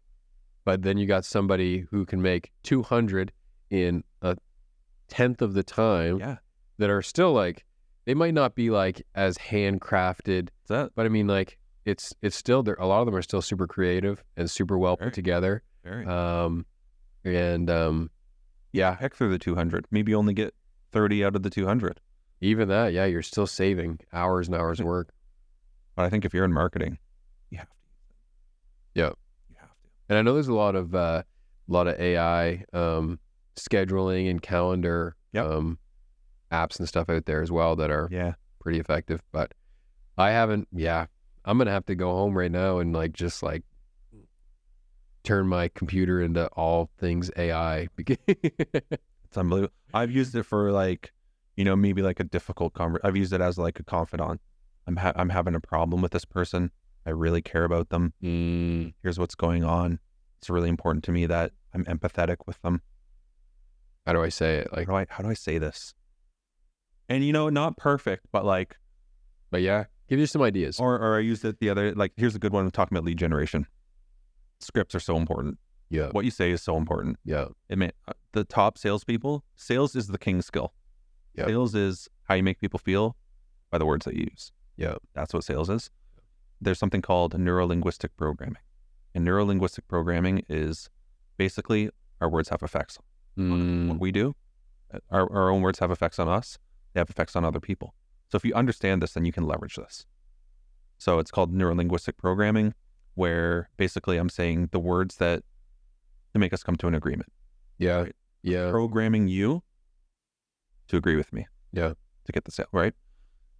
S1: But then you got somebody who can make 200 in a 10th of the time that are still like, they might not be like as handcrafted, but I mean like it's still there. A lot of them are still super creative and super well put together.
S2: Very.
S1: Pick
S2: through the 200, maybe only get 30 out of the 200.
S1: Even that, you're still saving hours and hours of work.
S2: But I think if you're in marketing, you have to.
S1: Yeah. And I know there's a lot of AI scheduling and calendar apps and stuff out there as well that are pretty effective. But I haven't. Yeah, I'm gonna have to go home right now and just turn my computer into all things AI.
S2: It's unbelievable. I've used it for maybe like a difficult conversation. I've used it as like a confidant. I'm having a problem with this person. I really care about them. Here's what's going on. It's really important to me that I'm empathetic with them.
S1: How do I say it?
S2: How do I say this? And not perfect, but
S1: give you some ideas.
S2: Or I used it the other, here's a good one talking about lead generation. Scripts are so important.
S1: Yeah.
S2: What you say is so important.
S1: Yeah.
S2: The top salespeople, sales is the king skill.
S1: Yeah.
S2: Sales is how you make people feel by the words that you use.
S1: Yeah.
S2: That's what sales is. There's something called neuro-linguistic programming. And neuro-linguistic programming is basically our words have effects on what we do our own words have effects on us. They have effects on other people. So if you understand this, then you can leverage this. So it's called neurolinguistic programming, where basically I'm saying the words that to make us come to an agreement.
S1: Yeah.
S2: Right?
S1: Yeah.
S2: Programming you to agree with me.
S1: Yeah.
S2: To get the sale, right?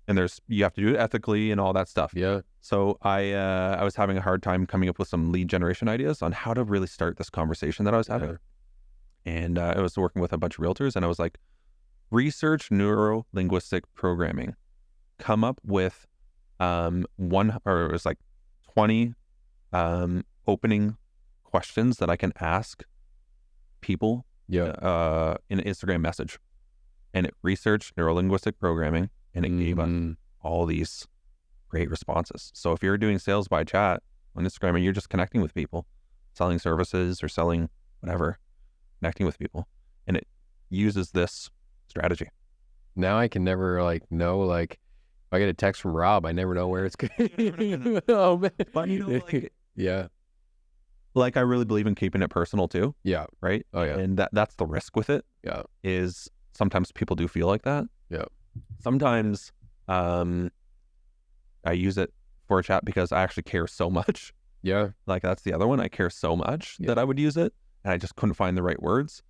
S2: And you have to do it ethically and all that stuff.
S1: Yeah.
S2: So I was having a hard time coming up with some lead generation ideas on how to really start this conversation that I was having.
S1: Yeah.
S2: And I was working with a bunch of realtors, and I was like, research neuro-linguistic programming. Come up with it was like 20 opening questions that I can ask people in an Instagram message. And it researched neuro-linguistic programming, and it gave us all these great responses. So if you're doing sales by chat on Instagram and you're just connecting with people, selling services or selling whatever, connecting with people, and it uses this strategy.
S1: Now I can never know, if I get a text from Rob, I never know where it's going. Oh man.
S2: But
S1: yeah.
S2: I really believe in keeping it personal too.
S1: Yeah.
S2: Right.
S1: Oh yeah.
S2: And that's the risk with it.
S1: Yeah.
S2: Is sometimes people do feel like that.
S1: Yeah.
S2: Sometimes I use it for a chat because I actually care so much.
S1: Yeah.
S2: That's the other one. I care so much that I would use it, and I just couldn't find the right words.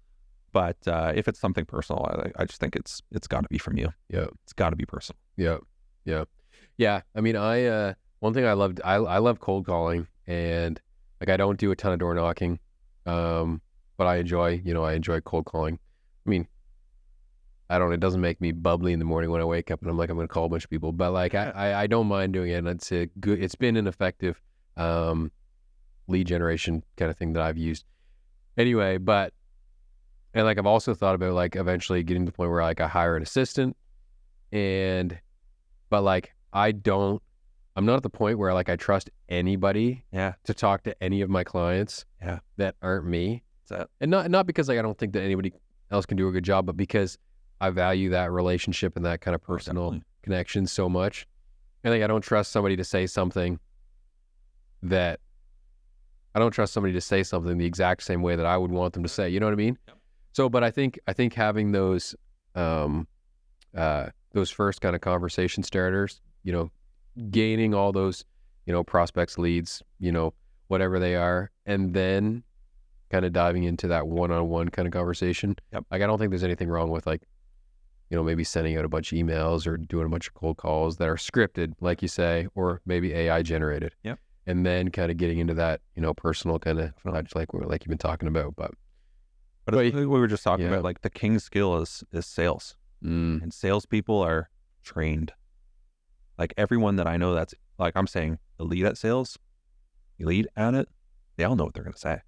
S2: But if it's something personal, I just think it's got to be from you.
S1: Yeah.
S2: It's got to be personal.
S1: Yeah. Yeah. Yeah. I mean, one thing I loved, I love cold calling, and I don't do a ton of door knocking. But I enjoy cold calling. I mean, it doesn't make me bubbly in the morning when I wake up and I'm like, I'm going to call a bunch of people, but I don't mind doing it. And it's been an effective, lead generation kind of thing that I've used anyway. And I've also thought about eventually getting to the point where I hire an assistant, but I'm not at the point where I trust anybody to talk to any of my clients that aren't me. And not because I don't think that anybody else can do a good job, but because I value that relationship and that kind of personal connection so much. And I don't trust somebody to say something the exact same way that I would want them to say, you know what I mean? Yep. So, but I think having those first kind of conversation starters, gaining all those, prospects, leads, whatever they are, and then kind of diving into that one-on-one kind of conversation.
S2: Yep.
S1: I don't think there's anything wrong with maybe sending out a bunch of emails or doing a bunch of cold calls that are scripted, like you say, or maybe AI generated.
S2: Yep.
S1: And then kind of getting into that, personal kind of, like you've been talking about. But
S2: we were just talking about, the king's skill is sales. And salespeople are trained. Everyone that I know that's, I'm saying, elite at sales, elite at it, they all know what they're going to say.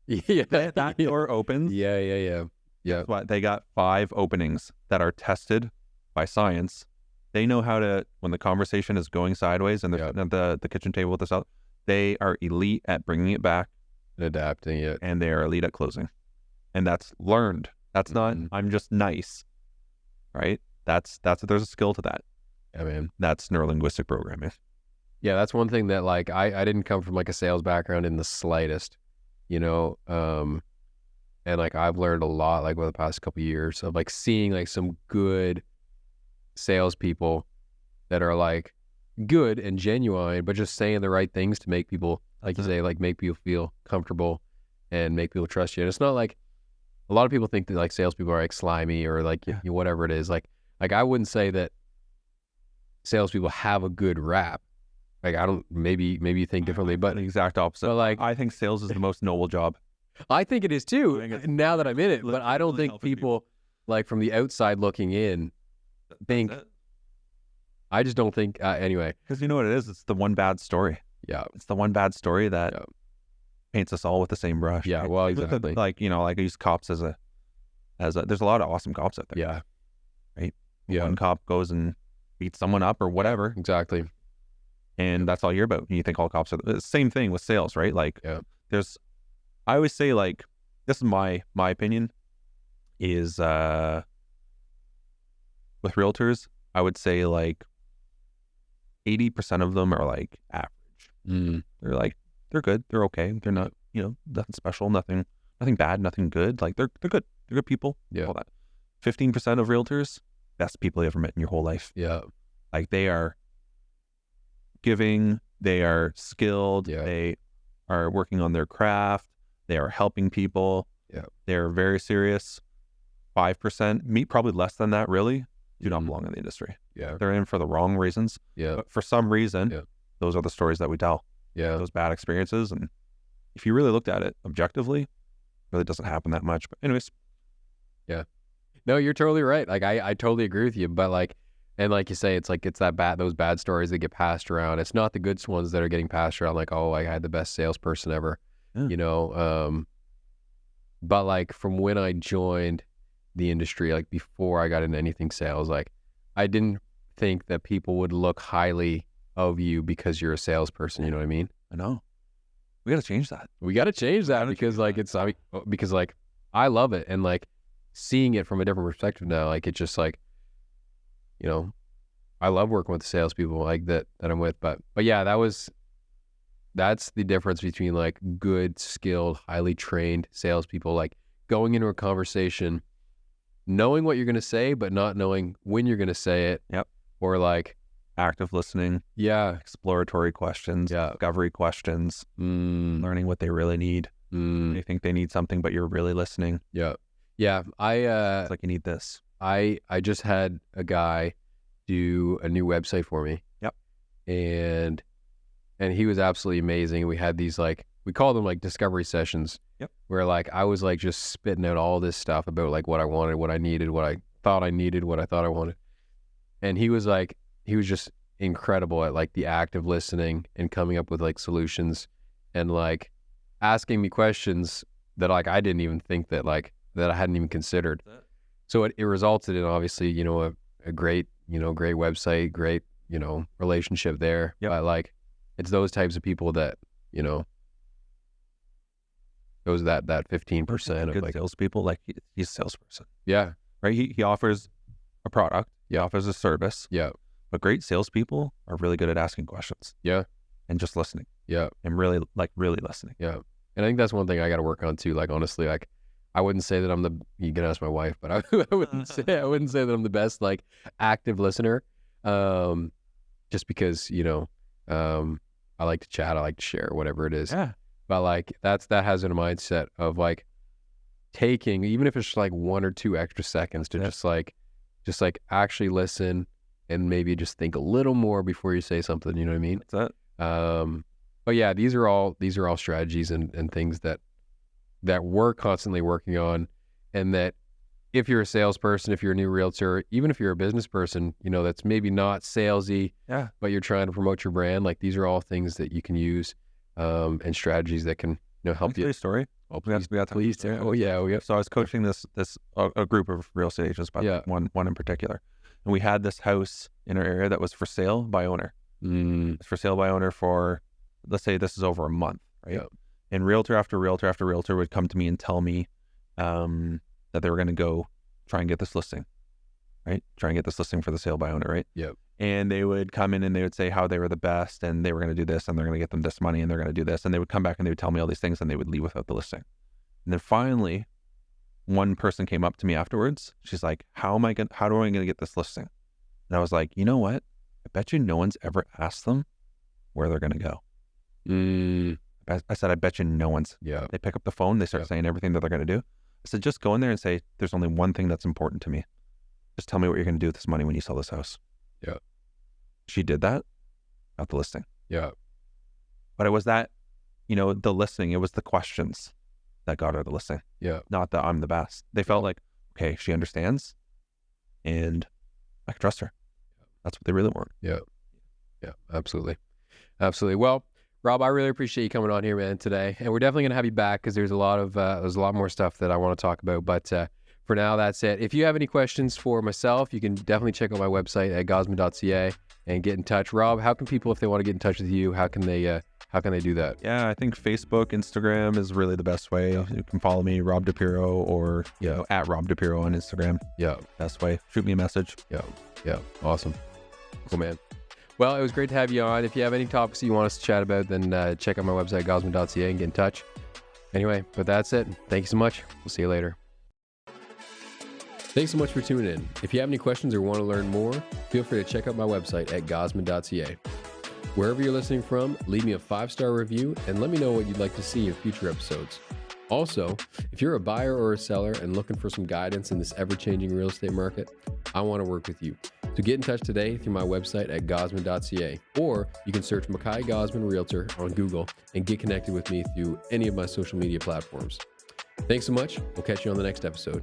S2: That door opens.
S1: Yeah.
S2: That's why they got 5 openings that are tested by science. They know how to, when the conversation is going sideways and they're sitting at the kitchen table with us out, they are elite at bringing it back
S1: and adapting it,
S2: and they are elite at closing. And that's learned. That's not, I'm just nice, right? There's a skill to that.
S1: Yeah, man.
S2: That's neurolinguistic programming.
S1: Yeah, that's one thing that I didn't come from a sales background in the slightest, and I've learned a lot over the past couple of years of seeing some good salespeople that are good and genuine, but just saying the right things to make people, you say, make people feel comfortable and make people trust you. And it's not a lot of people think that salespeople are slimy or whatever it is. I wouldn't say that salespeople have a good rap. I don't, maybe you think differently, but
S2: the exact opposite.
S1: But
S2: I think sales is the most noble job.
S1: I think it is too, now that I'm in it, but I don't think people from the outside looking in think, I just don't think, anyway.
S2: Because you know what it is? It's the one bad story.
S1: Yeah.
S2: It's the one bad story that paints us all with the same brush.
S1: Yeah, well, exactly.
S2: I use cops as a, there's a lot of awesome cops out there.
S1: Yeah.
S2: Right?
S1: Yeah.
S2: One cop goes and beats someone up or whatever.
S1: Exactly.
S2: And that's all you hear about. And you think all cops are the same thing with sales, right? I always say, this is my opinion, is with realtors, I would say 80% of them are average. They're they're good, they're okay, they're not, nothing special, nothing bad, nothing good. They're good. They're good people.
S1: Yeah.
S2: All that. 15% of realtors, best people you ever met in your whole life.
S1: Yeah.
S2: Like they are giving, they are skilled,
S1: Yeah.
S2: they are working on their craft, they are helping people.
S1: Yeah.
S2: They're very serious. 5%, me probably less than that really, do not belong in the industry.
S1: Yeah.
S2: They're in for the wrong reasons.
S1: Yeah.
S2: But for some reason,
S1: Yeah.
S2: those are the stories that we tell.
S1: Yeah.
S2: Those bad experiences. And if you really looked at it objectively, it really doesn't happen that much. But anyways.
S1: No, you're totally right. Like I totally agree with you. But like, and like you say, it's like it's those bad stories that get passed around. It's not the good ones that are getting passed around. Like, oh, I had the best salesperson ever.
S2: Yeah.
S1: You know. But like from when I joined the industry, like before I got into anything sales, like I didn't think that people would look highly of you because you're a salesperson. You know what I mean?
S2: I know. We got to change that.
S1: We got to change that because like because like I love it, and like seeing it from a different perspective now, like it's just like, you know, I love working with the salespeople like that I'm with. But yeah, that's the difference between like good, skilled, highly trained salespeople, like going into a conversation, knowing what you're going to say, but not knowing when you're going to say it.
S2: Yep.
S1: Or like
S2: Active listening.
S1: Yeah.
S2: Exploratory questions.
S1: Yeah.
S2: Discovery questions. Learning what they really need. They think they need something, but you're really listening.
S1: Yeah. Yeah.
S2: It's like you need this.
S1: I just had a guy do a new website for me.
S2: Yep.
S1: And he was absolutely amazing. We had these like, we call them like discovery sessions.
S2: Yep.
S1: Where like I was like just spitting out all this stuff about like what I wanted, what I needed, what I thought I needed, what I thought I wanted. And he was just incredible at like the active listening and coming up with like solutions and like asking me questions that like I didn't even think that I hadn't even considered. So it resulted in obviously, you know, a great, you know, great website, great, you know, relationship there.
S2: Yep.
S1: But like it's those types of people that, you know, those that 15% of
S2: good
S1: like
S2: salespeople. Like he's a salesperson.
S1: Yeah.
S2: Right. He offers a product. He offers a service.
S1: Yeah.
S2: But great salespeople are really good at asking questions.
S1: Yeah.
S2: And just listening.
S1: Yeah.
S2: And really listening.
S1: Yeah. And I think that's one thing I got to work on too. Like, honestly, like I wouldn't say that you can ask my wife, but I wouldn't say that I'm the best, like active listener. Just because, you know, I like to chat, I like to share, whatever it is.
S2: Yeah.
S1: But like, that has a mindset of like taking, even if it's just like 1 or 2 extra seconds to just like actually listen and maybe just think a little more before you say something, you know what I mean?
S2: That's it.
S1: But yeah, these are all strategies and things that we're constantly working on, and that if you're a salesperson, if you're a new realtor, even if you're a business person, you know, that's maybe not salesy, but you're trying to promote your brand, like these are all things that you can use, and strategies that can, you know, help you.
S2: Story.
S1: Oh, please, please. Oh yeah.
S2: So I was coaching a group of real estate agents, but one in particular. And we had this house in our area that was for sale by owner. It's for sale by owner for, let's say this is over a month, right?
S1: Yeah.
S2: And realtor after realtor after realtor would come to me and tell me that they were going to go try and get this listing, right? Try and get this listing for the sale by owner, right?
S1: Yep.
S2: And they would come in and they would say how they were the best and they were going to do this and they're going to get them this money and they're going to do this. And they would come back and they would tell me all these things and they would leave without the listing. And then finally, one person came up to me afterwards. She's like, how do I going to get this listing? And I was like, you know what? I bet you no one's ever asked them where they're going to go. I said, I bet you no one's.
S1: Yeah.
S2: They pick up the phone. They start saying everything that they're going to do. I said, just go in there and say, there's only one thing that's important to me. Just tell me what you're going to do with this money when you sell this house.
S1: Yeah.
S2: She did that. Got the listing.
S1: Yeah.
S2: But it was that, you know, the listening, it was the questions that got her the listing.
S1: Yeah.
S2: Not that I'm the best. They felt like, okay, she understands and I can trust her. That's what they really want.
S1: Yeah. Yeah. Absolutely. Absolutely. Well, Rob, I really appreciate you coming on here, man, today. And we're definitely going to have you back because there's a lot more stuff that I want to talk about. But for now, that's it. If you have any questions for myself, you can definitely check out my website at gosman.ca and get in touch. Rob, how can people, if they want to get in touch with you, how can they do that?
S2: Yeah, I think Facebook, Instagram is really the best way.
S1: Yeah.
S2: You can follow me, Rob DePiro, or you know, at Rob DePiro on Instagram.
S1: Yeah.
S2: Best way. Shoot me a message.
S1: Yeah. Yeah. Awesome. Cool, man. Well, it was great to have you on. If you have any topics that you want us to chat about, then check out my website, gosman.ca, and get in touch. Anyway, but that's it. Thank you so much. We'll see you later. Thanks so much for tuning in. If you have any questions or want to learn more, feel free to check out my website at gosman.ca. Wherever you're listening from, leave me a 5-star review and let me know what you'd like to see in future episodes. Also, if you're a buyer or a seller and looking for some guidance in this ever-changing real estate market, I want to work with you. So get in touch today through my website at gosman.ca, or you can search Mackay Gosman Realtor on Google and get connected with me through any of my social media platforms. Thanks so much. We'll catch you on the next episode.